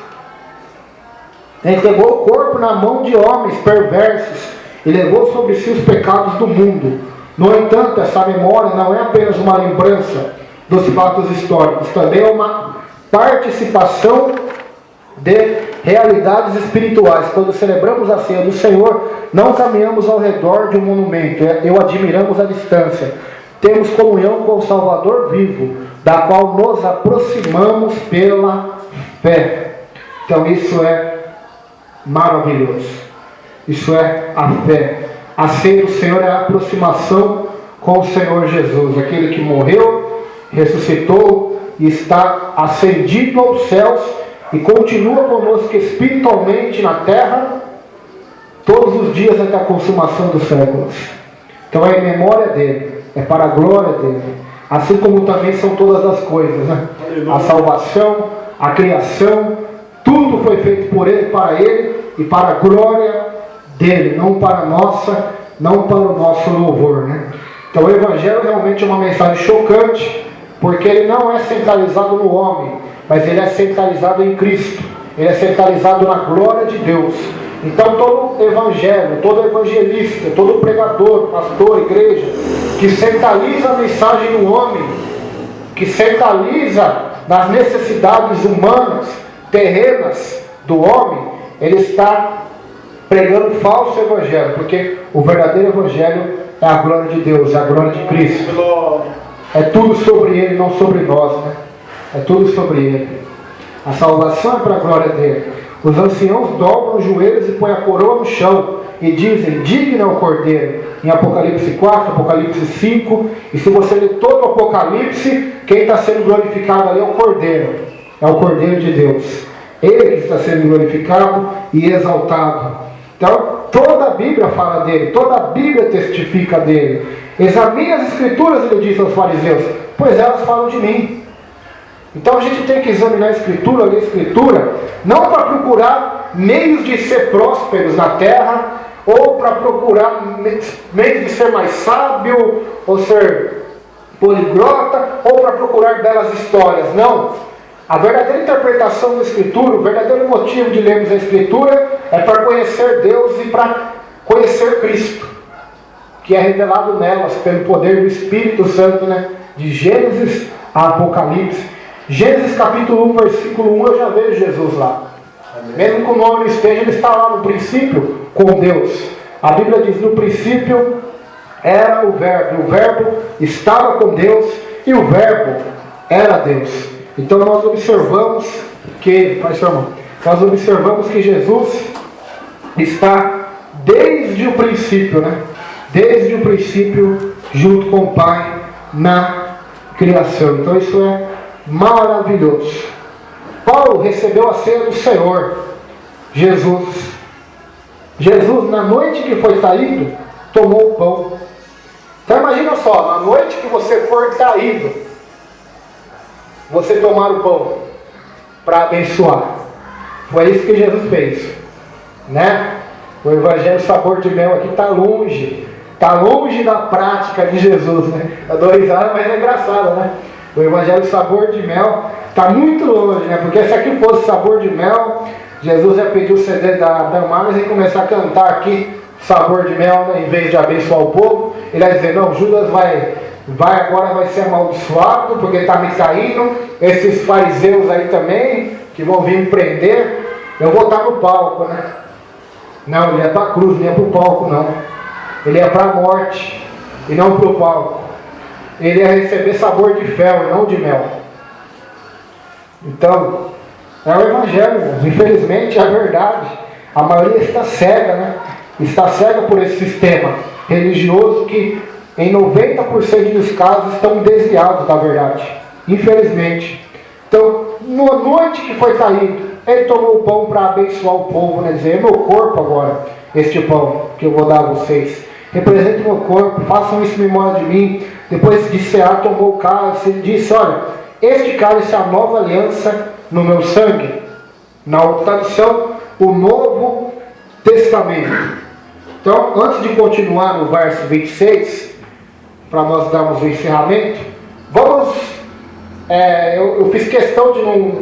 Entregou o corpo na mão de homens perversos e levou sobre si os pecados do mundo. No entanto, essa memória não é apenas uma lembrança dos fatos históricos, também é uma participação de realidades espirituais. Quando celebramos a ceia do Senhor, não caminhamos ao redor de um monumento, o admiramos à distância. Temos comunhão com o Salvador vivo, da qual nos aproximamos pela fé. Então isso é maravilhoso. Isso é a fé. A ceia do Senhor é a aproximação com o Senhor Jesus, aquele que morreu, ressuscitou e está ascendido aos céus e continua conosco espiritualmente na terra todos os dias até a consumação dos séculos. Então é em memória dele, é para a glória dele, assim como também são todas as coisas, né? A salvação, a criação, tudo foi feito por ele, para ele e para a glória dele, não para a nossa, não para o nosso louvor, né? Então o Evangelho realmente é uma mensagem chocante, porque ele não é centralizado no homem, mas ele é centralizado em Cristo, ele é centralizado na glória de Deus. Então todo evangelho, todo evangelista, todo pregador, pastor, igreja, que centraliza a mensagem no homem, que centraliza nas necessidades humanas, terrenas do homem, ele está pregando falso evangelho, porque o verdadeiro evangelho é a glória de Deus, é a glória de Cristo. É tudo sobre ele, não sobre nós, né? É tudo sobre ele. A salvação é para a glória dele. Os anciãos dobram os joelhos e põem a coroa no chão e dizem: digno é o Cordeiro. Em Apocalipse 4, Apocalipse 5. E se você ler todo o Apocalipse, quem está sendo glorificado ali é o Cordeiro. É o Cordeiro de Deus. Ele que está sendo glorificado e exaltado. Então, toda a Bíblia fala dele, toda a Bíblia testifica dele. Examine as Escrituras, ele diz aos fariseus, pois elas falam de mim. Então a gente tem que examinar a Escritura, ler a Escritura, não para procurar meios de ser prósperos na terra, ou para procurar meios de ser mais sábio, ou ser poliglota, ou para procurar belas histórias. Não. A verdadeira interpretação da Escritura, o verdadeiro motivo de lermos a Escritura é para conhecer Deus e para conhecer Cristo, que é revelado nelas pelo poder do Espírito Santo, né? De Gênesis a Apocalipse. Gênesis capítulo 1, versículo 1, eu já vejo Jesus lá. Amém. Mesmo que o nome não esteja, ele está lá no princípio com Deus. A Bíblia diz: no princípio era o Verbo estava com Deus e o Verbo era Deus. Então nós observamos que, nós observamos que Jesus está desde o princípio, né? Desde o princípio, junto com o Pai, na criação. Então isso é maravilhoso. Paulo recebeu a ceia do Senhor. Jesus, na noite que foi traído, tomou o pão. Então imagina só, na noite que você for traído, você tomar o pão para abençoar. Foi isso que Jesus fez, né? O Evangelho Sabor de Mel aqui está longe da prática de Jesus, né? Eu dou risada, mas é engraçado, né? O Evangelho Sabor de Mel está muito longe, né? Porque se aqui fosse Sabor de Mel, Jesus ia pedir o CD da Damares e começar a cantar aqui Sabor de Mel, né? Em vez de abençoar o povo, ele vai dizer: não, Judas agora vai ser amaldiçoado porque está me traindo. Esses fariseus aí também, que vão vir me prender, eu vou estar no palco, né? Não, ele ia para a cruz, não ia para o palco, não. Ele ia para a morte e não para o palco. Ele ia receber sabor de fel e não de mel. Então, é o Evangelho, irmãos. Infelizmente, é a verdade. A maioria está cega, né? Está cega por esse sistema religioso que, em 90% dos casos, estão desviados da verdade. Infelizmente. Então, na noite que foi traído, ele tomou o pão para abençoar o povo, né? Dizer: é meu corpo agora, este pão que eu vou dar a vocês. Representa o meu corpo, façam isso em memória de mim. Depois de cear, tomou o cálice e disse: olha, este cálice é a nova aliança no meu sangue. Na outra tradução, o novo Testamento. Então, antes de continuar no verso 26, para nós darmos o encerramento, vamos... eu fiz questão de não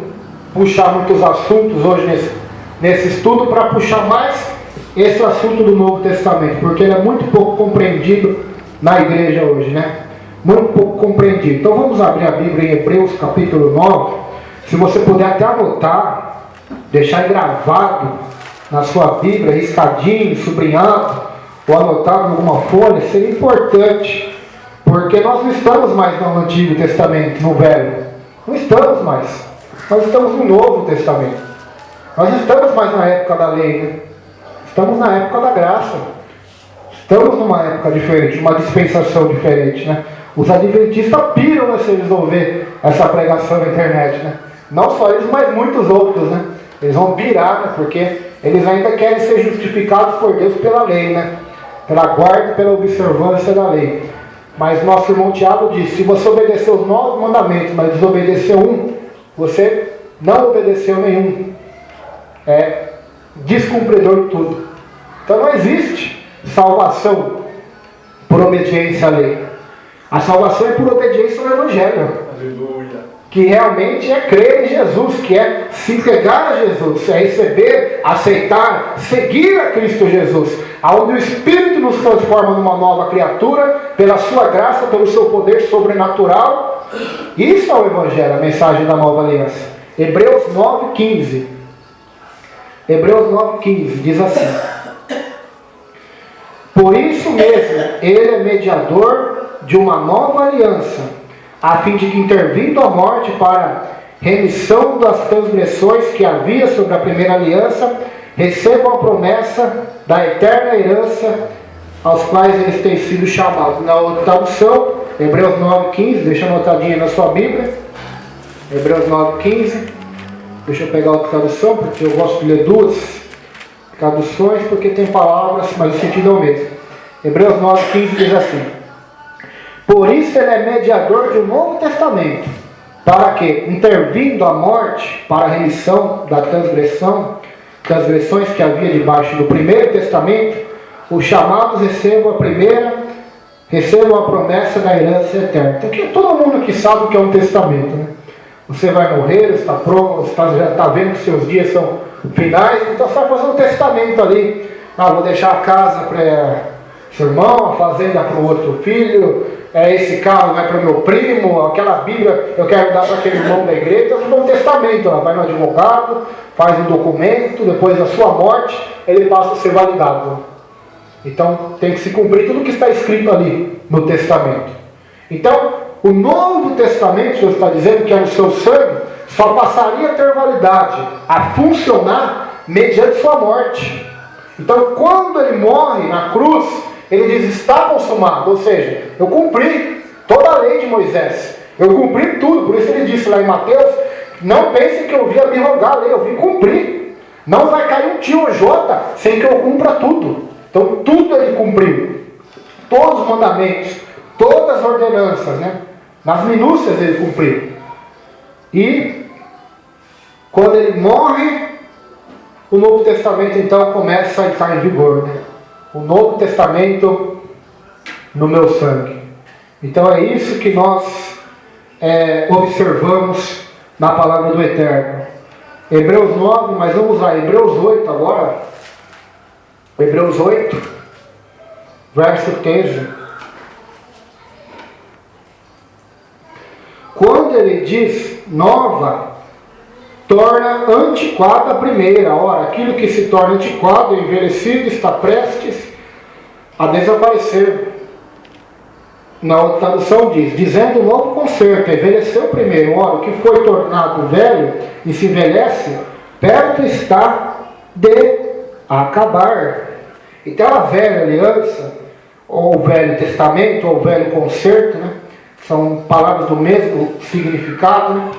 puxar muitos assuntos hoje nesse estudo, para puxar mais esse assunto do Novo Testamento, porque ele é muito pouco compreendido na igreja hoje, né? Muito pouco compreendido. Então vamos abrir a Bíblia em Hebreus capítulo 9. Se você puder até anotar, deixar gravado na sua Bíblia, riscadinho, sublinhado, ou anotado em alguma folha, seria importante, porque nós não estamos mais no Antigo Testamento, no Velho. Não estamos mais. Nós estamos no Novo Testamento. Nós não estamos mais na época da lei, né? Estamos na época da graça. Estamos numa época diferente, uma dispensação diferente, né? Os adventistas piram se eles vão ver essa pregação na internet, né? Não só eles, mas muitos outros, né? Eles vão pirar, né? Porque eles ainda querem ser justificados por Deus pela lei, né? Pela guarda e pela observância da lei. Mas nosso irmão Tiago diz: se você obedeceu os 9 mandamentos, mas desobedeceu um, você não obedeceu nenhum. É descumpridor de tudo. Então não existe salvação por obediência à lei. A salvação é por obediência ao Evangelho. Aleluia. Que realmente é crer em Jesus, que é se entregar a Jesus, é receber, aceitar, seguir a Cristo Jesus, aonde o Espírito nos transforma numa nova criatura, pela sua graça, pelo seu poder sobrenatural. Isso é o Evangelho, a mensagem da nova aliança. Hebreus 9,15. Hebreus 9,15 diz assim: por isso mesmo, ele é mediador de uma nova aliança, a fim de que, intervindo a morte para remissão das transgressões que havia sobre a primeira aliança, recebam a promessa da eterna herança aos quais eles têm sido chamados. Na outra tradução, Hebreus 9,15, deixa anotadinho na sua Bíblia, Hebreus 9,15. Deixa eu pegar outra tradução, porque eu gosto de ler duas traduções, porque tem palavras, mas o sentido é o mesmo. Hebreus 9,15 diz assim: por isso ele é mediador de um novo testamento, para que, intervindo a morte para a remissão da transgressões que havia debaixo do primeiro testamento, os chamados recebam a promessa da herança eterna. Então, todo mundo aqui sabe o que é um testamento, né? Você vai morrer, está pronto, já está vendo que seus dias são finais, então você vai fazer um testamento ali. Vou deixar a casa para seu irmão, a fazenda para o outro filho, esse carro vai para o meu primo, aquela Bíblia eu quero dar para aquele irmão da igreja. Então você faz um testamento, vai no advogado, faz um documento, depois da sua morte ele passa a ser validado. Então tem que se cumprir tudo que está escrito ali no testamento. Então, o Novo Testamento, Deus está dizendo que é o seu sangue, só passaria a ter validade, a funcionar mediante sua morte. Então, quando ele morre na cruz, ele diz: está consumado. Ou seja, eu cumpri toda a lei de Moisés, eu cumpri tudo. Por isso ele disse lá em Mateus: não pense que eu vim abrogar a lei, eu vim cumprir. Não vai cair um tio J sem que eu cumpra tudo. Então, tudo ele cumpriu, todos os mandamentos, todas as ordenanças, né? Nas minúcias ele cumpriu. E quando ele morre, o Novo Testamento então começa a entrar em vigor, né? O Novo Testamento no meu sangue. Então é isso que nós observamos na palavra do Eterno. Hebreus 9, mas vamos lá, Hebreus 8 agora. Hebreus 8, verso 13. Quando ele diz nova, torna antiquada a primeira. Ora, aquilo que se torna antiquado, envelhecido, está prestes a desaparecer. Na outra tradução diz: dizendo novo conserto, envelheceu primeiro. Ora, o que foi tornado velho e se envelhece, perto está de acabar. Então a velha aliança, ou o velho testamento, ou o velho conserto, né? São palavras do mesmo significado, né?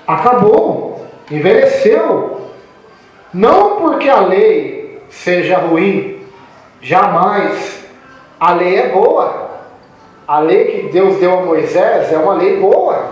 Acabou, envelheceu. Não porque a lei seja ruim, jamais. A lei é boa. A lei que Deus deu a Moisés é uma lei boa.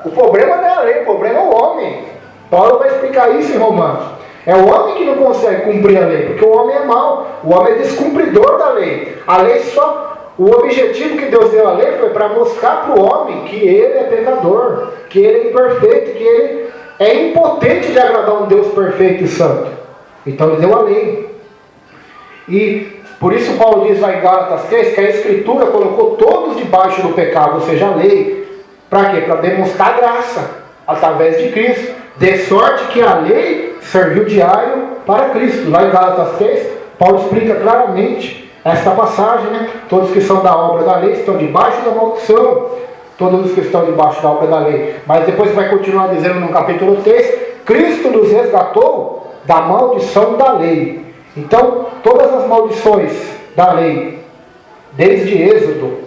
O problema não é a lei, o problema é o homem. Paulo vai explicar isso em Romanos. É o homem que não consegue cumprir a lei, porque o homem é mau, o homem é descumpridor da lei. A lei só, o objetivo que Deus deu à lei foi para mostrar para o homem que ele é pecador, que ele é imperfeito, que ele é impotente de agradar um Deus perfeito e santo. Então ele deu a lei. E por isso Paulo diz lá em Gálatas 3 que a Escritura colocou todos debaixo do pecado, ou seja, a lei. Para quê? Para demonstrar graça através de Cristo. De sorte que a lei serviu diário para Cristo. Lá em Gálatas 3, Paulo explica claramente esta passagem, né? Todos que são da obra da lei estão debaixo da maldição. Todos os que estão debaixo da obra da lei. Mas depois vai continuar dizendo no capítulo 3, Cristo nos resgatou da maldição da lei. Então, todas as maldições da lei, desde Êxodo,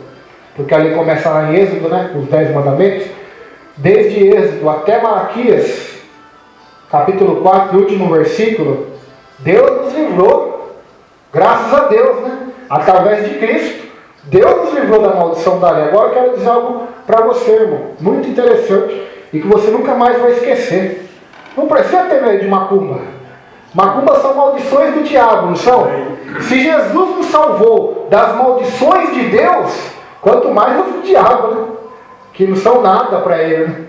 porque ali começa lá em Êxodo, né, os 10 mandamentos, desde Êxodo até Malaquias, capítulo 4, último versículo, Deus nos livrou, graças a Deus, né, através de Cristo, Deus nos livrou da maldição da lei. Agora eu quero dizer algo para você, irmão, muito interessante, e que você nunca mais vai esquecer. Não precisa ter medo de macumba. Macumba são maldições do diabo, não são? Se Jesus nos salvou das maldições de Deus, quanto mais as do diabo, né? Que não são nada para ele, né?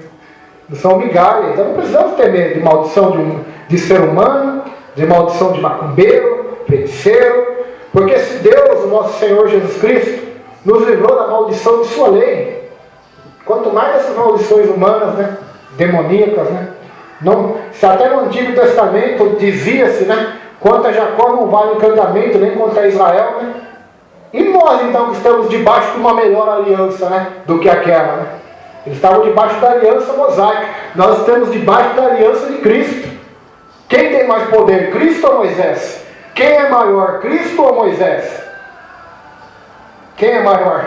Não são migalha. Então não precisamos ter medo de maldição de ser humano, de maldição de macumbeiro, feiticeiro, porque se Deus, o nosso Senhor Jesus Cristo, nos livrou da maldição de sua lei, quanto mais essas maldições humanas, né? Demoníacas, né? Não, se até no Antigo Testamento dizia-se, né, contra Jacó não vale encantamento, nem contra Israel, né? E nós então que estamos debaixo de uma melhor aliança, né, do que aquela, né? Eles estavam debaixo da aliança mosaica, nós estamos debaixo da aliança de Cristo. Quem tem mais poder, Cristo ou Moisés? Quem é maior, Cristo ou Moisés? Quem é maior?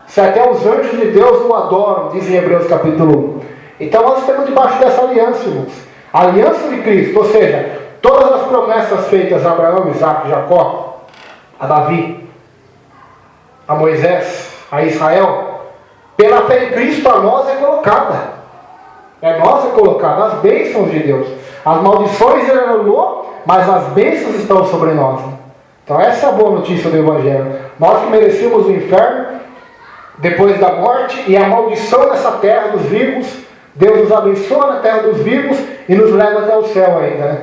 Se até os anjos de Deus o adoram, diz em Hebreus capítulo 1. Então nós estamos debaixo dessa aliança, irmãos. A aliança de Cristo, ou seja, todas as promessas feitas a Abraão, Isaac, Jacó, a Davi, a Moisés, a Israel, pela fé em Cristo a nós é colocada. É nós é colocada, as bênçãos de Deus. As maldições ele anulou, mas as bênçãos estão sobre nós. Então essa é a boa notícia do Evangelho. Nós que merecíamos o inferno depois da morte e a maldição nessa terra dos vivos, Deus nos abençoa na terra dos vivos e nos leva até o céu ainda, né?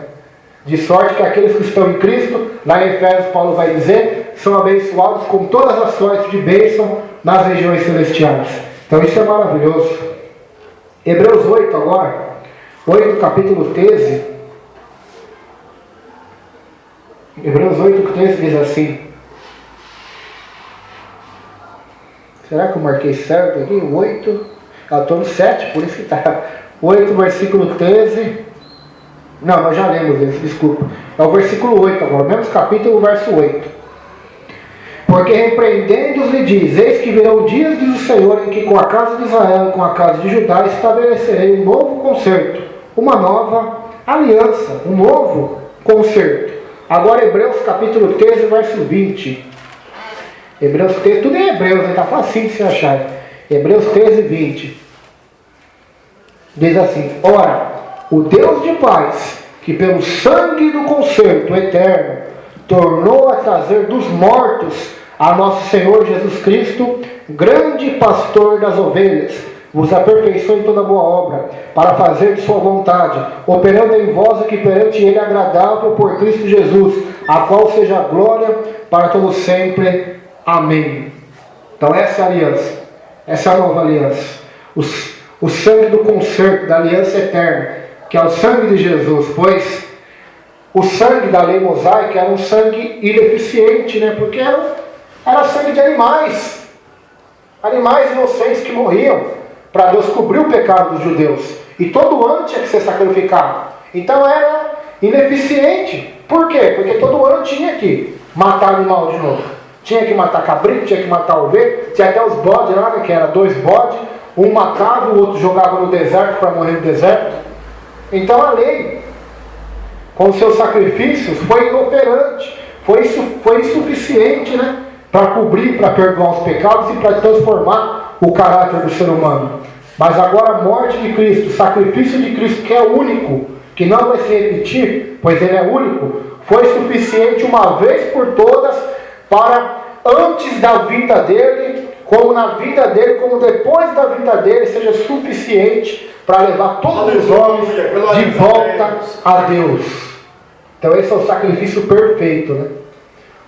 De sorte que aqueles que estão em Cristo, lá em Efésios Paulo vai dizer, são abençoados com todas as sortes de bênção nas regiões celestiais. Então isso é maravilhoso. Hebreus 8 agora, 8 capítulo 13. Hebreus 8, 13 diz assim. Será que eu marquei certo aqui? 8... Eu estou no 7, por isso que está. 8, versículo 13. Não, nós já lemos esse, desculpa. É o versículo 8 agora, mesmo capítulo, verso 8. Porque repreendendo-os lhe diz, eis que virão dias, diz o Senhor, em que com a casa de Israel e com a casa de Judá estabelecerei um novo concerto, uma nova aliança, um novo concerto. Agora Hebreus capítulo 13, verso 20. Hebreus 13, tudo em Hebreus, está facinho de se achar. Hebreus 13, 20. Diz assim: ora, o Deus de paz, que pelo sangue do concerto eterno tornou a trazer dos mortos a nosso Senhor Jesus Cristo, grande pastor das ovelhas, vos aperfeiçoe em toda boa obra, para fazer de sua vontade, operando em vós o que perante ele é agradável por Cristo Jesus, a qual seja a glória para todos sempre. Amém. Então essa é a aliança. Essa é a nova aliança. O sangue do concerto, da aliança eterna, que é o sangue de Jesus, pois o sangue da lei mosaica era um sangue ineficiente, né? Porque era sangue de animais inocentes que morriam, para Deus cobrir o pecado dos judeus. E todo ano tinha que ser sacrificado. Então era ineficiente. Por quê? Porque todo ano tinha que matar animal de novo. Tinha que matar cabrito, tinha que matar ovelha, tinha até os bodes lá, né, que era 2 bodes, um matava, o outro jogava no deserto para morrer no deserto. Então a lei, com os seus sacrifícios, foi inoperante, foi insuficiente, né, para cobrir, para perdoar os pecados e para transformar o caráter do ser humano. Mas agora a morte de Cristo, o sacrifício de Cristo, que é único, que não vai se repetir, pois ele é único, foi suficiente uma vez por todas para antes da vinda dele, como na vida dele, como depois da vida dele, seja suficiente para levar todos os homens de volta a Deus. Então esse é o sacrifício perfeito, né?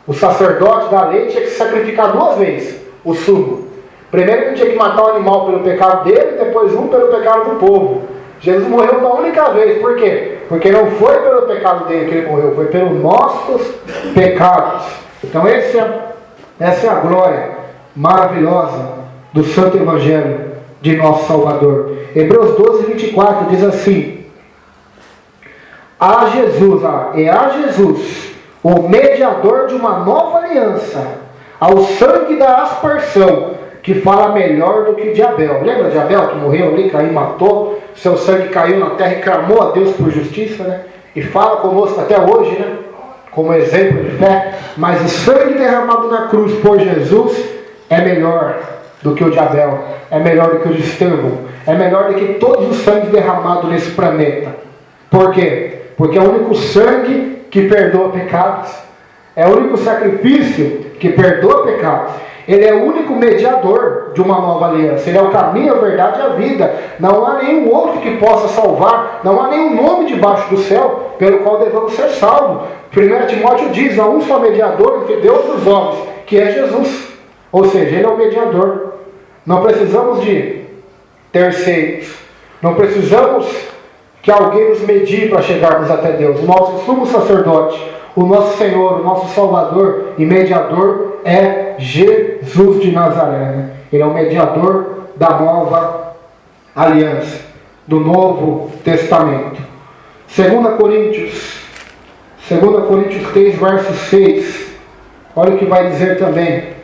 O sacerdote da lei tinha que se sacrificar 2 vezes, o sumo. Primeiro ele tinha que matar o animal pelo pecado dele, depois um pelo pecado do povo. Jesus morreu uma única vez, por quê? Porque não foi pelo pecado dele que ele morreu, foi pelos nossos pecados. Então essa é a glória maravilhosa do Santo Evangelho de nosso Salvador. Hebreus 12, 24 diz assim: a Jesus, o mediador de uma nova aliança, ao sangue da aspersão, que fala melhor do que de Abel. Lembra de Abel que morreu ali, Caim matou, seu sangue caiu na terra e clamou a Deus por justiça, né? E fala conosco até hoje, né? Como exemplo de fé. Mas o sangue derramado na cruz por Jesus é melhor do que o de Abel, é melhor do que o de Estevão, é melhor do que todos os sangues derramados nesse planeta. Por quê? Porque é o único sangue que perdoa pecados, é o único sacrifício que perdoa pecados. Ele é o único mediador de uma nova aliança. Ele é o caminho, a verdade e a vida. Não há nenhum outro que possa salvar. Não há nenhum nome debaixo do céu pelo qual devemos ser salvos. 1 Timóteo diz: há um só mediador entre Deus e os homens, que é Jesus. Ou seja, Ele é o mediador. Não precisamos de terceiros. Não precisamos que alguém nos medie para chegarmos até Deus. O nosso sumo sacerdote, o nosso Senhor, o nosso Salvador e mediador é Jesus de Nazaré. Né? Ele é o mediador da nova aliança, do Novo Testamento. 2 Coríntios 3, verso 6. Olha o que vai dizer também.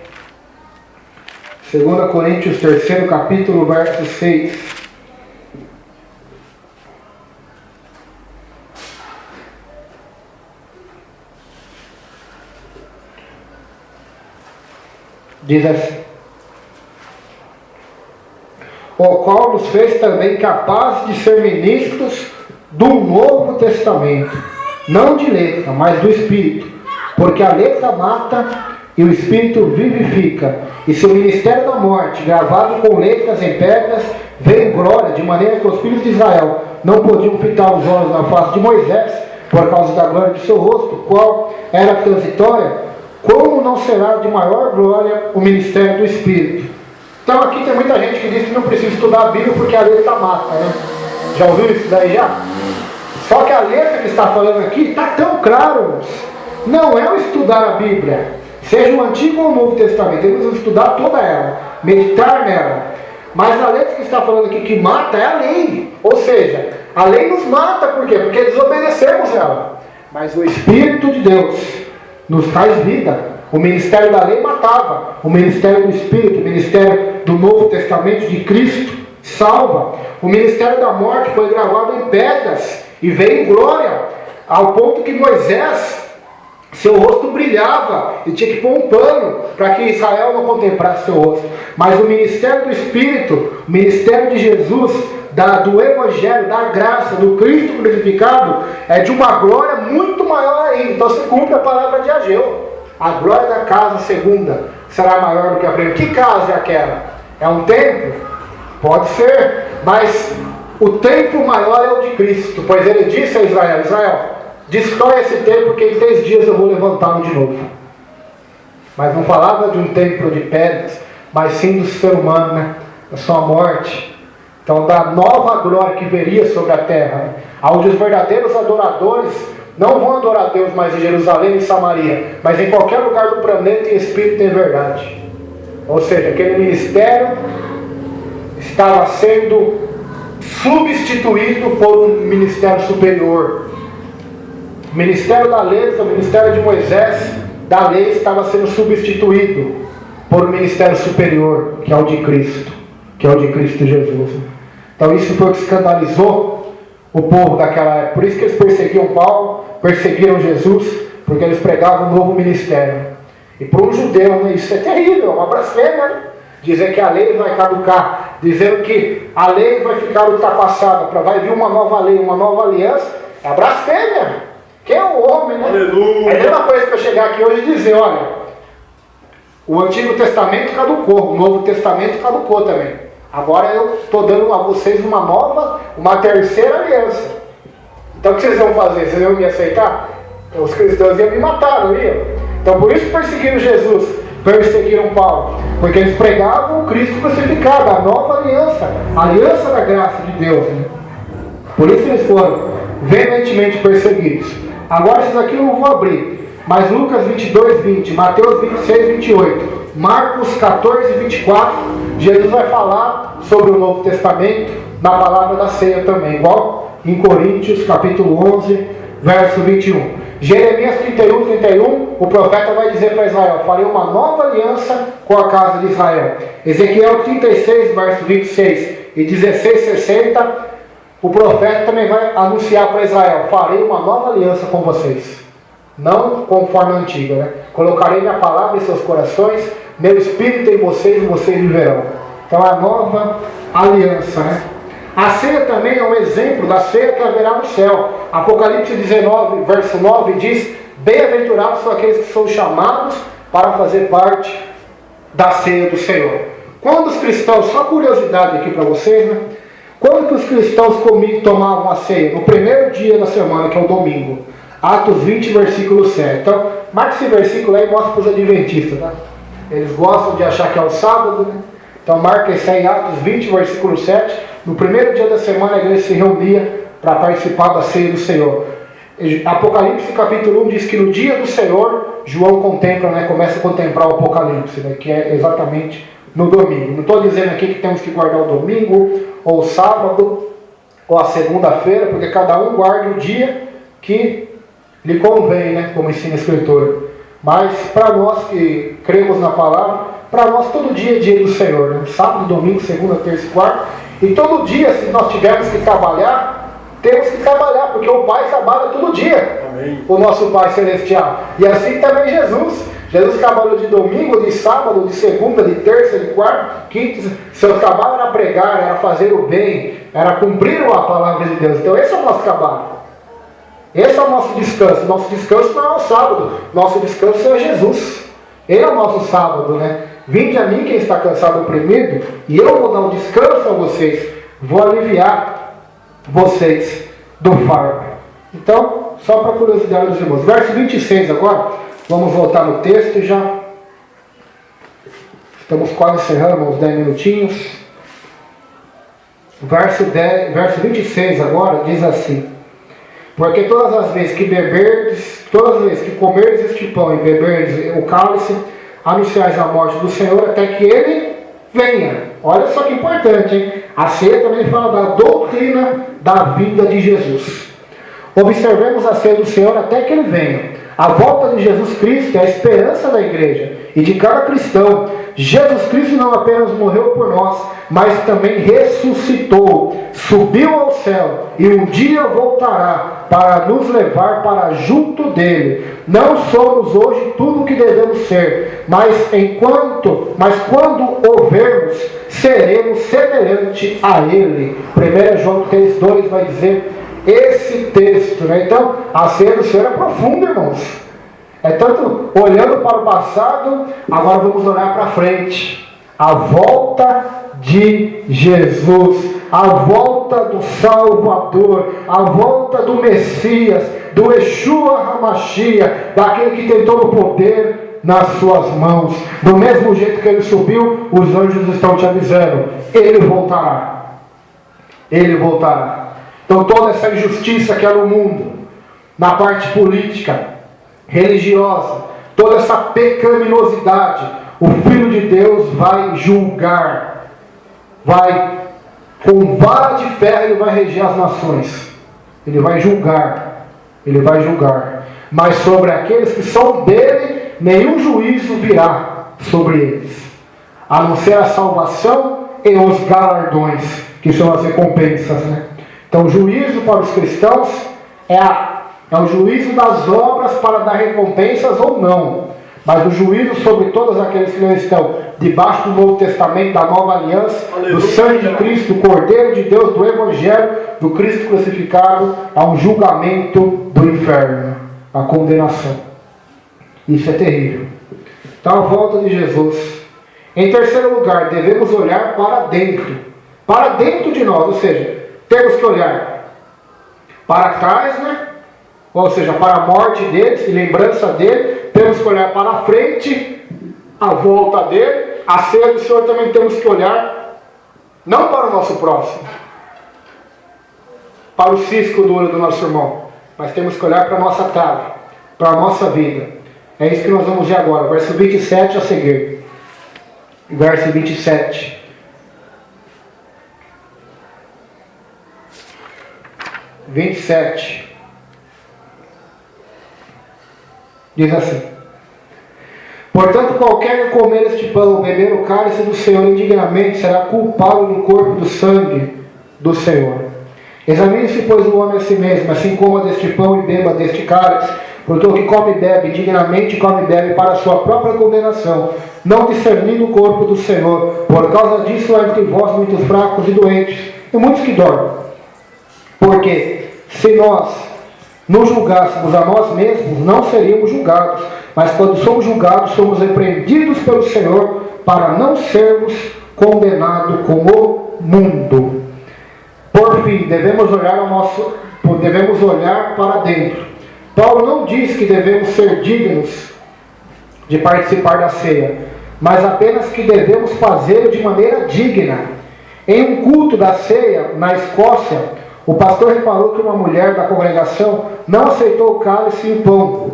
2 Coríntios 3 capítulo, verso 6. Diz assim: o qual nos fez também capazes de ser ministros do Novo Testamento, não de letra, mas do Espírito, porque a letra mata e o Espírito vivifica. E se o ministério da morte, gravado com letras em pedras, veio em glória, de maneira que os filhos de Israel não podiam fitar os olhos na face de Moisés, por causa da glória de seu rosto, qual era transitória, como não será de maior glória o ministério do Espírito? Então aqui tem muita gente que diz que não precisa estudar a Bíblia porque a letra mata, né? Já ouviu isso daí já? Só que a letra que está falando aqui está tão claro. Não é o estudar a Bíblia, seja o Antigo ou o Novo Testamento. Temos que estudar toda ela, meditar nela. Mas a letra que está falando aqui que mata é a lei. Ou seja, a lei nos mata, por quê? Porque desobedecemos ela. Mas o Espírito de Deus nos traz vida. O ministério da lei matava. O ministério do Espírito, o ministério do Novo Testamento de Cristo, salva. O ministério da morte foi gravado em pedras e veio em glória, ao ponto que Moisés, seu rosto brilhava e tinha que pôr um pano para que Israel não contemplasse seu rosto. Mas o ministério do Espírito, o ministério de Jesus, do Evangelho, da graça, do Cristo crucificado, é de uma glória muito maior ainda. Então se cumpre a palavra de Ageu: a glória da casa segunda será maior do que a primeira. Que casa é aquela? É um templo? Pode ser, mas o templo maior é o de Cristo, pois ele disse a Israel: Israel, destrói esse templo, porque em 3 dias eu vou levantá-lo de novo. Mas não falava de um templo de pedras, mas sim do ser humano, né? Da sua morte. Então, da nova glória que viria sobre a terra, né? Onde os verdadeiros adoradores não vão adorar a Deus mais em Jerusalém e Samaria, mas em qualquer lugar do planeta em espírito e em verdade. Ou seja, aquele ministério estava sendo substituído por um ministério superior. O ministério da lei, o ministério de Moisés, da lei, estava sendo substituído por um ministério superior, que é o de Cristo, que é o de Cristo Jesus. Então isso foi o que escandalizou o povo daquela época. Por isso que eles perseguiam Paulo, perseguiram Jesus, porque eles pregavam um novo ministério. E para um judeu, né, isso é terrível, é uma blasfêmia, né? Dizer que a lei vai caducar, dizendo que a lei vai ficar ultrapassada, vai vir uma nova lei, uma nova aliança, É a blasfêmia. Quem é o homem, né? Aleluia. É a mesma coisa que eu chegar aqui hoje e dizer, olha, o Antigo Testamento caducou, o Novo Testamento caducou também. Agora eu estou dando a vocês uma terceira aliança. Então o que vocês vão fazer? Vocês vão me aceitar? Os cristãos iam me matar, não iam? Então por isso perseguiram Jesus, perseguiram Paulo, porque eles pregavam o Cristo crucificado, a nova aliança, a aliança da graça de Deus, né? Por isso eles foram veementemente perseguidos. Agora esses aqui eu não vou abrir, mas Lucas 22, 20, Mateus 26, 28, Marcos 14, 24, Jesus vai falar sobre o Novo Testamento na palavra da ceia também, igual em Coríntios capítulo 11, verso 21. Jeremias 31, 31, o profeta vai dizer para Israel, farei uma nova aliança com a casa de Israel. Ezequiel 36, verso 26 e 16, 60, o profeta também vai anunciar para Israel, farei uma nova aliança com vocês. Não conforme a antiga, né? Colocarei minha palavra em seus corações, meu espírito em vocês e vocês viverão. Então a nova aliança, né? A ceia também é um exemplo da ceia que haverá no céu. Apocalipse 19, verso 9 diz, bem-aventurados são aqueles que são chamados para fazer parte da ceia do Senhor. Quando os cristãos, só curiosidade aqui para vocês, né? Quando que os cristãos tomavam a ceia? No primeiro dia da semana, que é o domingo. Atos 20, versículo 7. Então, marca esse versículo aí e mostra para os adventistas, tá? Eles gostam de achar que é o sábado, né? Então marca isso aí, Atos 20, versículo 7. No primeiro dia da semana a igreja se reunia para participar da ceia do Senhor. Apocalipse capítulo 1 diz que no dia do Senhor, João contempla, né, começa a contemplar o Apocalipse, né, que é exatamente no domingo. Não estou dizendo aqui que temos que guardar o domingo, ou o sábado, ou a segunda-feira, porque cada um guarda o dia que lhe convém, né, como ensina a Escritura. Mas para nós que cremos na palavra, para nós todo dia é dia do Senhor, né? Sábado, domingo, segunda, terça e quarta. E todo dia, se nós tivermos que trabalhar, temos que trabalhar, porque o Pai trabalha todo dia. Amém. O nosso Pai Celestial. E assim também Jesus. Jesus trabalhou de domingo, de sábado, de segunda, de terça, de quarta, quinta. Seu trabalho era pregar, era fazer o bem, era cumprir a palavra de Deus. Então esse é o nosso trabalho. Esse é o nosso descanso. Nosso descanso não é o sábado. Nosso descanso é Jesus. Ele é o nosso sábado, né? Vinde a mim quem está cansado e oprimido, e eu vou dar um descanso a vocês. Vou aliviar vocês do fardo. Então, só para curiosidade dos irmãos. Verso 26 agora. Vamos voltar no texto já. Estamos quase encerrando, uns 10 minutinhos. Verso 26 agora diz assim: porque todas as vezes que beberdes, todas as vezes que comerdes este pão e beberdes o cálice, anunciais a morte do Senhor até que Ele venha. Olha só que importante, hein? A ceia também fala da doutrina da vinda de Jesus. Observemos a ceia do Senhor até que Ele venha. A volta de Jesus Cristo é a esperança da igreja e de cada cristão. Jesus Cristo não apenas morreu por nós, mas também ressuscitou, subiu ao céu e um dia voltará para nos levar para junto dele. Não somos hoje tudo o que devemos ser, mas quando o vermos, seremos semelhante a ele. 1 João 3,2 vai dizer esse texto, né? Então, a ceia do Senhor é profunda, irmãos. É tanto olhando para o passado, agora vamos olhar para frente. A volta de Jesus, a volta do Salvador, a volta do Messias, do Yeshua HaMashiach, daquele que tem todo o poder nas suas mãos. Do mesmo jeito que ele subiu, os anjos estão te avisando, ele voltará. Ele voltará. Então toda essa injustiça que há no mundo, na parte política, religiosa, toda essa pecaminosidade, o Filho de Deus vai julgar, com vara de ferro ele vai reger as nações, ele vai julgar, mas sobre aqueles que são dele, nenhum juízo virá sobre eles, a não ser a salvação e os galardões, que são as recompensas, né? Então o juízo para os cristãos é o juízo das obras para dar recompensas ou não. Mas o juízo sobre todos aqueles que não estão debaixo do Novo Testamento, da Nova Aliança, Aleluia. do sangue de Cristo, do Cordeiro de Deus, do Evangelho, do Cristo crucificado, a um julgamento do inferno, a condenação. Isso é terrível. Então, a volta de Jesus. Em terceiro lugar, devemos olhar para dentro de nós, ou seja, temos que olhar para trás, né? Ou seja, para a morte dele, em lembrança dele, temos que olhar para a frente, a volta dele, a ceia do Senhor também temos que olhar, não para o nosso próximo, para o cisco do olho do nosso irmão, mas temos que olhar para a nossa trave, para a nossa vida. É isso que nós vamos ver agora, verso 27 a seguir. Verso 27. Diz assim: portanto, qualquer que comer este pão ou beber o cálice do Senhor indignamente será culpado do corpo e do sangue do Senhor. Examine-se, pois, o homem a si mesmo, assim coma deste pão e beba deste cálice, porque o que come e bebe indignamente come e bebe para a sua própria condenação, não discernindo o corpo do Senhor. Por causa disso há entre vós muitos fracos e doentes, e muitos que dormem. Porque se nós nos julgássemos a nós mesmos, não seríamos julgados. Mas quando somos julgados, somos repreendidos pelo Senhor, para não sermos condenados com o mundo. Por fim, devemos olhar para dentro. Paulo não diz que devemos ser dignos de participar da ceia, mas apenas que devemos fazê-lo de maneira digna. Em um culto da ceia, na Escócia, o pastor reparou que uma mulher da congregação não aceitou o cálice e o pão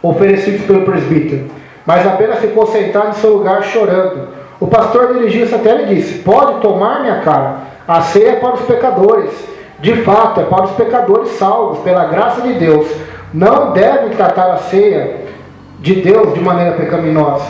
oferecidos pelo presbítero, mas apenas ficou sentada em seu lugar chorando. O pastor dirigiu-se até ela e disse: pode tomar, minha cara, a ceia é para os pecadores. De fato, é para os pecadores salvos pela graça de Deus. Não devem tratar a ceia de Deus de maneira pecaminosa.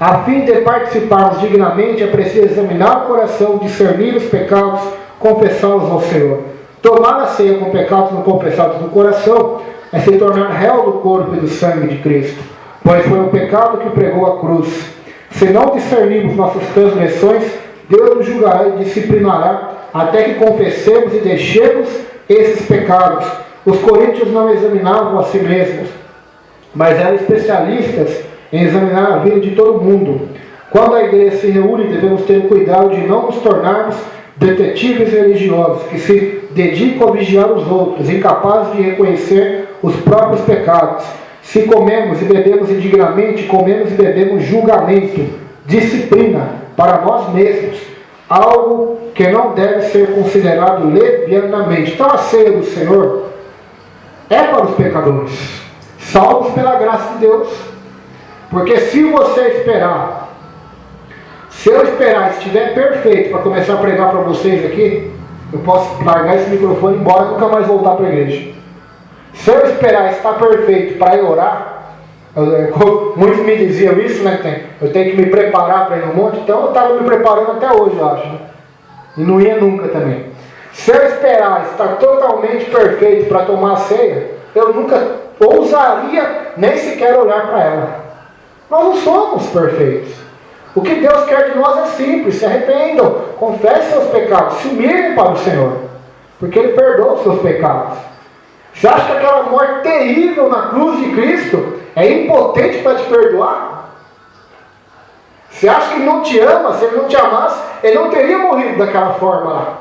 A fim de participarmos dignamente, é preciso examinar o coração, discernir os pecados, confessá-los ao Senhor. Tomar a ceia com pecados não confessados no coração é se tornar réu do corpo e do sangue de Cristo, pois foi o pecado que pregou a cruz. Se não discernirmos nossas transgressões, Deus nos julgará e disciplinará até que confessemos e deixemos esses pecados. Os coríntios não examinavam a si mesmos, mas eram especialistas em examinar a vida de todo mundo. Quando a igreja se reúne, devemos ter cuidado de não nos tornarmos detetives religiosos que se dedicam a vigiar os outros, incapazes de reconhecer os próprios pecados. Se comemos e bebemos indignamente, comemos e bebemos julgamento, disciplina para nós mesmos, algo que não deve ser considerado levianamente. Então a ceia do Senhor é para os pecadores, salvos pela graça de Deus. Porque se eu esperar, estiver perfeito para começar a pregar para vocês aqui, eu posso largar esse microfone e ir embora e nunca mais voltar para a igreja. Se eu esperar estar perfeito para ir orar, muitos me diziam isso, né? Eu tenho que me preparar para ir no monte, então eu estava me preparando até hoje, eu acho. Né? E não ia nunca também. Se eu esperar estar totalmente perfeito para tomar a ceia, eu nunca ousaria nem sequer olhar para ela. Nós não somos perfeitos. O que Deus quer de nós é simples: se arrependam, confessem seus pecados, se humilhem para o Senhor, porque Ele perdoa os seus pecados. Você acha que aquela morte terrível na cruz de Cristo é impotente para te perdoar? Você acha que Ele não te ama? Se Ele não te amasse, Ele não teria morrido daquela forma lá.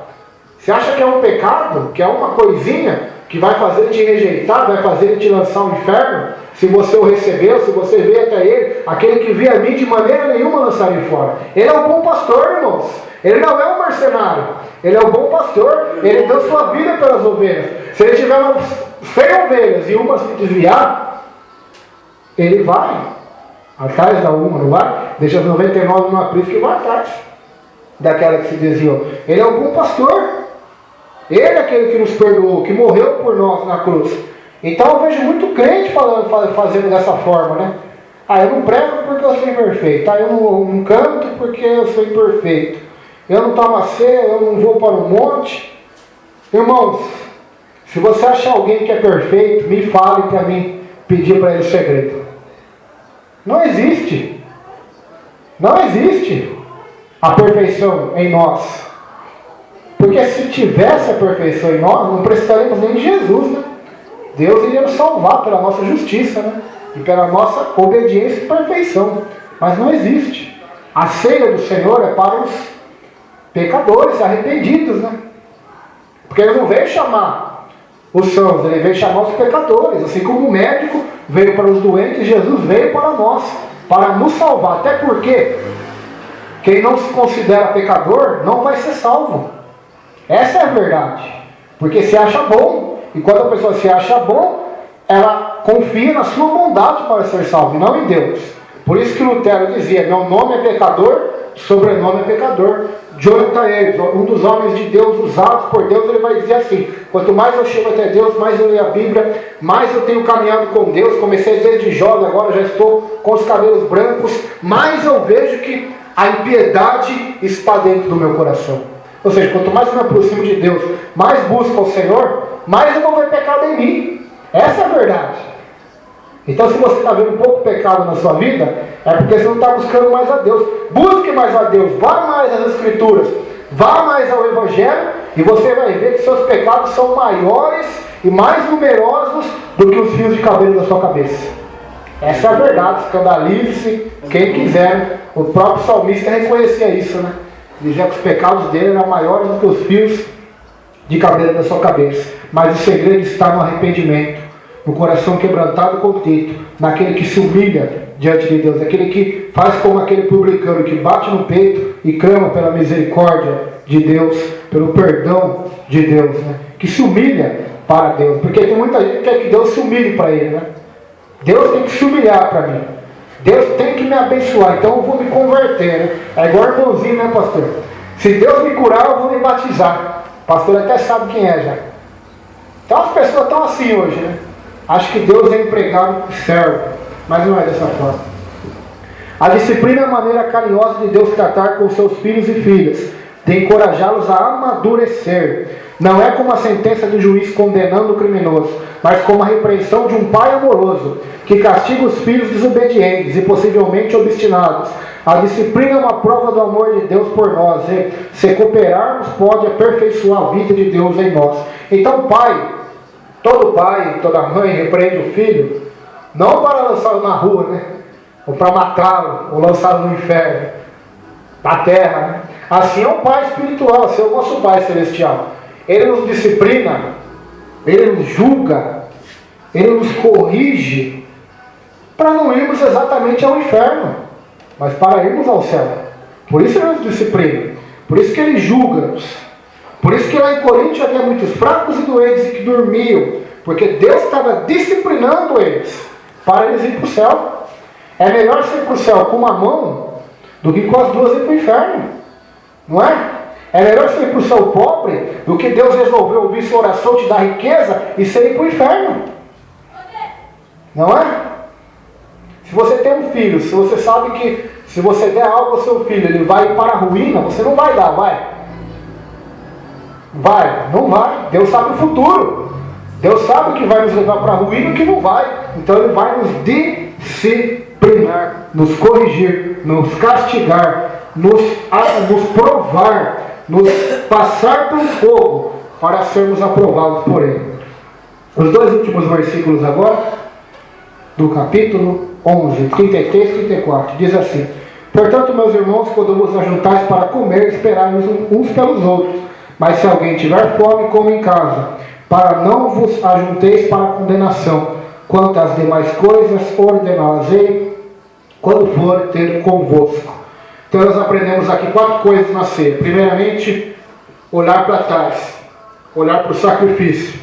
Você acha que é um pecado, que é uma coisinha que vai fazer Ele te rejeitar, vai fazer Ele te lançar ao inferno? Se você o recebeu, se você veio até Ele, aquele que via a mim de maneira nenhuma lançaria fora. Ele é o bom pastor, irmãos. Ele não é um mercenário. Ele é o bom pastor. Ele deu sua vida pelas ovelhas. Se Ele tiver 100 ovelhas e uma se desviar, Ele vai atrás da uma, não vai? Deixa as 99 numa prisca e vai atrás daquela que se desviou. Ele é o bom pastor. Ele é aquele que nos perdoou, que morreu por nós na cruz. Então eu vejo muito crente fazendo dessa forma, né? Eu não prego porque eu sou imperfeito. Eu não canto porque eu sou imperfeito. Eu não tomo a ceia, eu não vou para o monte. Irmãos, se você achar alguém que é perfeito, me fale para mim pedir para ele o segredo. Não existe. Não existe a perfeição em nós. Porque se tivesse a perfeição em nós, não precisaríamos nem de Jesus, né? Deus iria nos salvar pela nossa justiça, né? E pela nossa obediência e perfeição. Mas não existe. A ceia do Senhor é para os pecadores, arrependidos, né? Porque Ele não veio chamar os sãos, Ele veio chamar os pecadores. Assim como o médico veio para os doentes, Jesus veio para nós, para nos salvar. Até porque quem não se considera pecador não vai ser salvo. Essa é a verdade. Porque se acha bom. E quando a pessoa se acha bom, ela confia na sua bondade para ser salva, e não em Deus. Por isso que Lutero dizia: meu nome é pecador, sobrenome é pecador. Jonathan Edwards, um dos homens de Deus usados por Deus, ele vai dizer assim: quanto mais eu chego até Deus, mais eu leio a Bíblia, mais eu tenho caminhado com Deus. Comecei desde jovem, agora já estou com os cabelos brancos, mais eu vejo que a impiedade está dentro do meu coração. Ou seja, quanto mais eu me aproximo de Deus, mais busco ao Senhor, mais eu vou ver pecado em mim. Essa é a verdade. Então, se você está vendo um pouco de pecado na sua vida, é porque você não está buscando mais a Deus. Busque mais a Deus, vá mais às Escrituras, vá mais ao Evangelho, e você vai ver que seus pecados são maiores e mais numerosos do que os fios de cabelo da sua cabeça. Essa é a verdade. Escandalize-se quem quiser. O próprio salmista reconhecia isso, né? Dizia que os pecados dele eram maiores do que os fios de cabelo da sua cabeça. Mas o segredo está no arrependimento, no coração quebrantado e contrito, naquele que se humilha diante de Deus, aquele que faz como aquele publicano que bate no peito e clama pela misericórdia de Deus, pelo perdão de Deus, né? Que se humilha para Deus, porque tem muita gente que quer que Deus se humilhe para ele, né? Deus tem que se humilhar para mim, Deus tem que me abençoar, então eu vou me converter, né? É igual irmãozinho, né, pastor? Se Deus me curar, eu vou me batizar. O pastor até sabe quem é já. Então as pessoas estão assim hoje, né? Acho que Deus é empregado e servo, mas não é dessa forma. A disciplina é a maneira carinhosa de Deus tratar com seus filhos e filhas, de encorajá-los a amadurecer. Não é como a sentença do juiz condenando o criminoso, mas como a repreensão de um pai amoroso, que castiga os filhos desobedientes e possivelmente obstinados. A disciplina é uma prova do amor de Deus por nós, e se cooperarmos pode aperfeiçoar a vida de Deus em nós. Então todo pai, toda mãe repreende o filho, não para lançá-lo na rua, né? Ou para matá-lo, ou lançá-lo no inferno, na terra, né? Assim é um pai espiritual, assim é o nosso Pai Celestial. Ele nos disciplina, Ele nos julga, Ele nos corrige, para não irmos exatamente ao inferno, mas para irmos ao céu. Por isso Ele nos disciplina, por isso que Ele julga-nos. Por isso que lá em Coríntios havia muitos fracos e doentes e que dormiam, porque Deus estava disciplinando eles, para eles ir para o céu. É melhor ser para o céu com uma mão, do que com as duas ir para o inferno. Não é? É melhor ser para o céu pobre, do que Deus resolveu ouvir sua oração, te dar riqueza, e ser ir para o inferno. Não é? Se você tem um filho, se você sabe que se você der algo ao seu filho, ele vai para a ruína, você não vai dar, vai? Vai, não vai. Deus sabe o futuro. Deus sabe o que vai nos levar para a ruína e o que não vai. Então Ele vai nos disciplinar, nos corrigir, nos castigar, nos provar, nos passar pelo fogo para sermos aprovados por Ele. Os dois últimos versículos agora, do capítulo 11, 33 e 34, diz assim: portanto, meus irmãos, quando vos ajuntais para comer, esperai uns pelos outros. Mas se alguém tiver fome, come em casa, para não vos ajunteis para a condenação. Quanto às demais coisas, ordená-las-ei quando for ter convosco. Então nós aprendemos aqui 4 coisas na ceia. Primeiramente, olhar para trás, olhar para o sacrifício,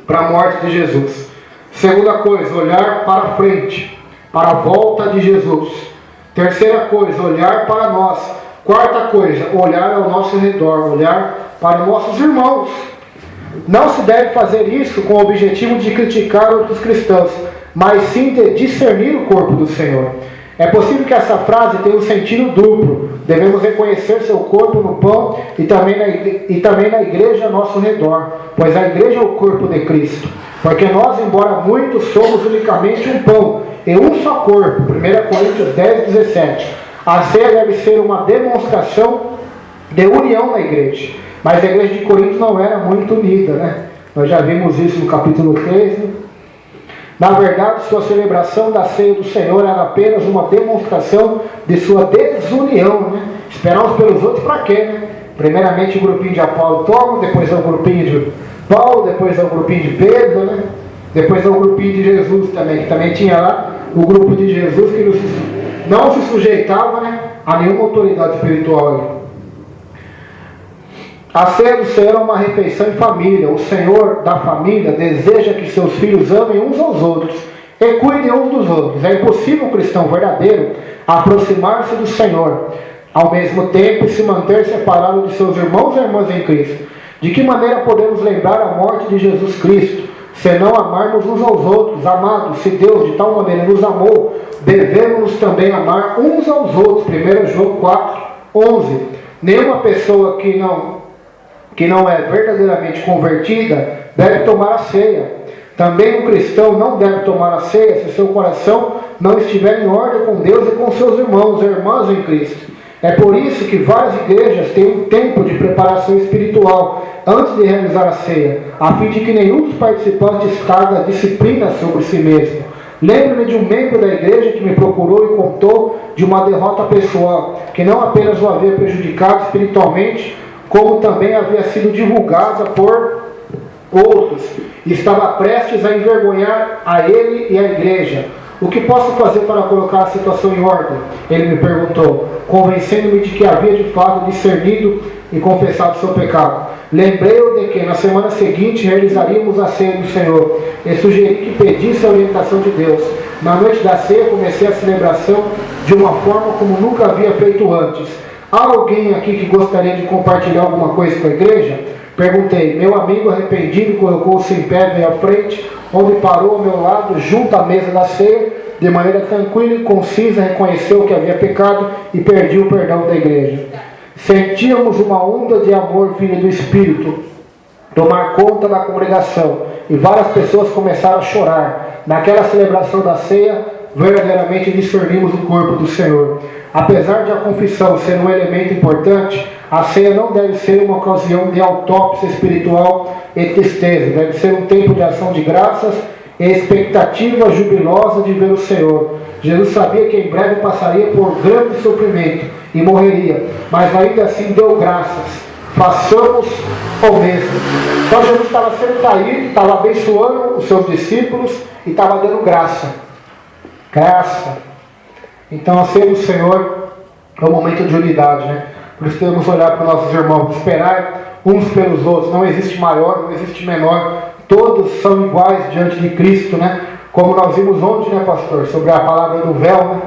para a morte de Jesus. Segunda coisa, olhar para frente, para a volta de Jesus. Terceira coisa, olhar para nós. Quarta coisa, olhar ao nosso redor, olhar para nossos irmãos. Não se deve fazer isso com o objetivo de criticar outros cristãos, mas sim de discernir o corpo do Senhor. É possível que essa frase tenha um sentido duplo. Devemos reconhecer seu corpo no pão e também na igreja ao nosso redor, pois a igreja é o corpo de Cristo. Porque nós, embora muitos, somos unicamente um pão e um só corpo. 1 Coríntios 10, 17. A ceia deve ser uma demonstração de união na igreja. Mas a igreja de Corinto não era muito unida, né? Nós já vimos isso no capítulo 13. Na verdade, sua celebração da ceia do Senhor era apenas uma demonstração de sua desunião, né? Esperar uns pelos outros para quê, né? Primeiramente o grupinho de Apolo toma, depois é o grupinho de Paulo, depois é o grupinho de Pedro, né? Depois é o grupinho de Jesus também, que também tinha lá o grupo de Jesus que não se sujeitava, né, a nenhuma autoridade espiritual ali. A ceia do Senhor é uma refeição em família. O Senhor da família deseja que seus filhos amem uns aos outros e cuidem uns dos outros. É impossível um cristão verdadeiro aproximar-se do Senhor, ao mesmo tempo se manter separado de seus irmãos e irmãs em Cristo. De que maneira podemos lembrar a morte de Jesus Cristo, se não amarmos uns aos outros? Amados, se Deus de tal maneira nos amou, devemos também amar uns aos outros. 1 João 4, 11. Nenhuma pessoa que não é verdadeiramente convertida deve tomar a ceia. Também um cristão não deve tomar a ceia se seu coração não estiver em ordem com Deus e com seus irmãos e irmãs em Cristo. É por isso que várias igrejas têm um tempo de preparação espiritual antes de realizar a ceia, a fim de que nenhum dos participantes traga disciplina sobre si mesmo. Lembro-me de um membro da igreja que me procurou e contou de uma derrota pessoal, que não apenas o havia prejudicado espiritualmente, como também havia sido divulgada por outros, e estava prestes a envergonhar a ele e a igreja. O que posso fazer para colocar a situação em ordem? Ele me perguntou, convencendo-me de que havia de fato discernido e confessado seu pecado. Lembrei-o de que na semana seguinte realizaríamos a ceia do Senhor e sugeri que pedisse a orientação de Deus. Na noite da ceia comecei a celebração de uma forma como nunca havia feito antes. Há alguém aqui que gostaria de compartilhar alguma coisa com a igreja? Perguntei. Meu amigo arrependido colocou-se em pé, veio à frente, onde parou ao meu lado, junto à mesa da ceia, de maneira tranquila e concisa, reconheceu que havia pecado e pediu o perdão da igreja. Sentíamos uma onda de amor vindo do Espírito tomar conta da congregação, e várias pessoas começaram a chorar. Naquela celebração da ceia, verdadeiramente discernimos o corpo do Senhor. Apesar de a confissão ser um elemento importante, a ceia não deve ser uma ocasião de autópsia espiritual e tristeza. Deve ser um tempo de ação de graças e expectativa jubilosa de ver o Senhor. Jesus sabia que em breve passaria por grande sofrimento e morreria, mas ainda assim deu graças. Façamos o mesmo. Então Jesus estava sendo traído, estava abençoando os seus discípulos e estava dando graça. Graça. Então a ceia do Senhor é um momento de unidade, né? Por isso temos que olhar para os nossos irmãos, esperar uns pelos outros. Não existe maior, não existe menor. Todos são iguais diante de Cristo, né? Como nós vimos ontem, né, pastor? Sobre a palavra do véu, né?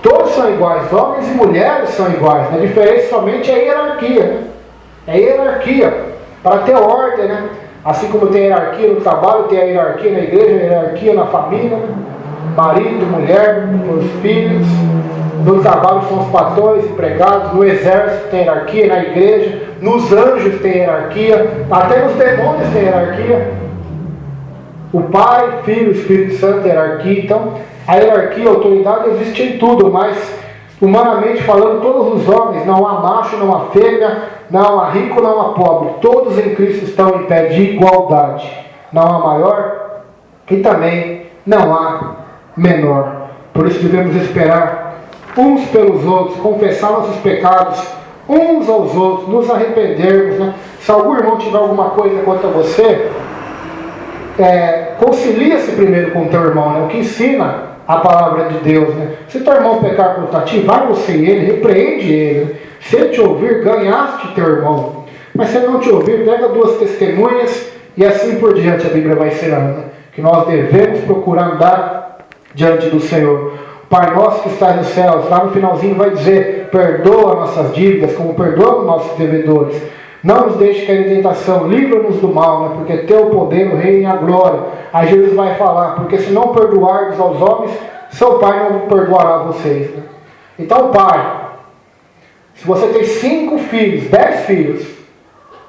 Todos são iguais, homens e mulheres são iguais. A diferença somente é a hierarquia, né? É hierarquia, para ter ordem, né? Assim como tem hierarquia no trabalho, tem a hierarquia na igreja, a hierarquia na família, né? Marido, mulher, os filhos. No trabalho são os patrões, empregados. No exército tem hierarquia, na igreja. Nos anjos tem hierarquia. Até nos demônios tem hierarquia. O Pai, Filho, Espírito Santo tem hierarquia. Então, a hierarquia, a autoridade existe em tudo, mas humanamente falando, todos os homens, não há macho, não há fêmea, não há rico, não há pobre. Todos em Cristo estão em pé de igualdade. Não há maior e também não há menor. Por isso devemos esperar uns pelos outros, confessar nossos pecados uns aos outros, nos arrependermos, né? Se algum irmão tiver alguma coisa contra você, concilia-se primeiro com o teu irmão, né? O que ensina a palavra de Deus, né? Se teu irmão pecar contra ti, vai você e ele, repreende ele. Se ele te ouvir, ganhaste teu irmão. Mas se ele não te ouvir, pega duas testemunhas e assim por diante a Bíblia vai ensinando, né? Que nós devemos procurar andar diante do Senhor. Pai nosso que estás nos céus, lá no finalzinho vai dizer, perdoa nossas dívidas, como perdoamos nossos devedores. Não nos deixe cair em tentação, livra-nos do mal, né? Porque teu poder, o reino e a glória. Aí Jesus vai falar, porque se não perdoardes aos homens, seu Pai não perdoará a vocês, né? Então, Pai, se você tem 5 filhos, 10 filhos,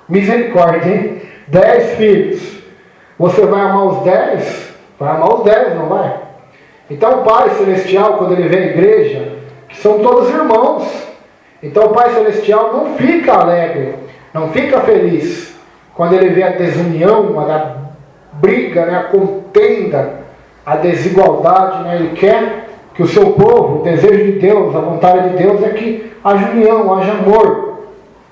misericórdia, hein? 10 filhos, você vai amar os 10? Vai amar os 10, não vai? Então o Pai Celestial, quando Ele vê a igreja, que são todos irmãos. Então o Pai Celestial não fica alegre, não fica feliz quando ele vê a desunião, a briga, né, a contenda, a desigualdade. Né? Ele quer que o seu povo, o desejo de Deus, a vontade de Deus é que haja união, haja amor,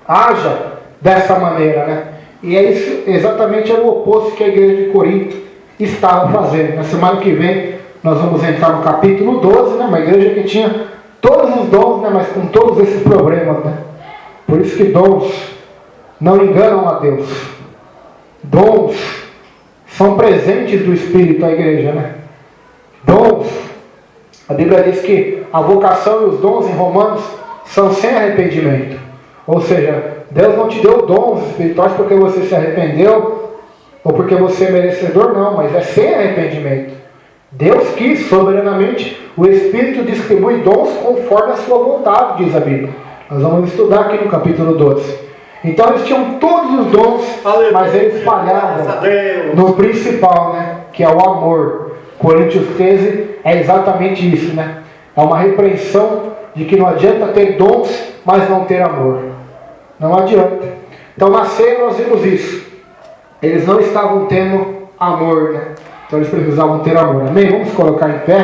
haja dessa maneira. Né? E é isso, exatamente o oposto que a igreja de Corinto estava fazendo. Na semana que vem nós vamos entrar no capítulo 12, né? Uma igreja que tinha todos os dons, né? Mas com todos esses problemas. Né? Por isso que dons não enganam a Deus. Dons são presentes do Espírito à igreja. Né? Dons, a Bíblia diz que a vocação e os dons em Romanos são sem arrependimento. Ou seja, Deus não te deu dons espirituais porque você se arrependeu ou porque você é merecedor, não, mas é sem arrependimento. Deus quis soberanamente, o Espírito distribui dons conforme a sua vontade, diz a Bíblia. Nós vamos estudar aqui no capítulo 12. Então eles tinham todos os dons, aleluia, mas eles falhavam no principal, né, que é o amor. Coríntios 13 é exatamente isso, né? É uma repreensão de que não adianta ter dons, mas não ter amor. Não adianta. Então na ceia nós vimos isso. Eles não estavam tendo amor, né? Então eles precisavam ter amor. Amém? Vamos colocar em pé.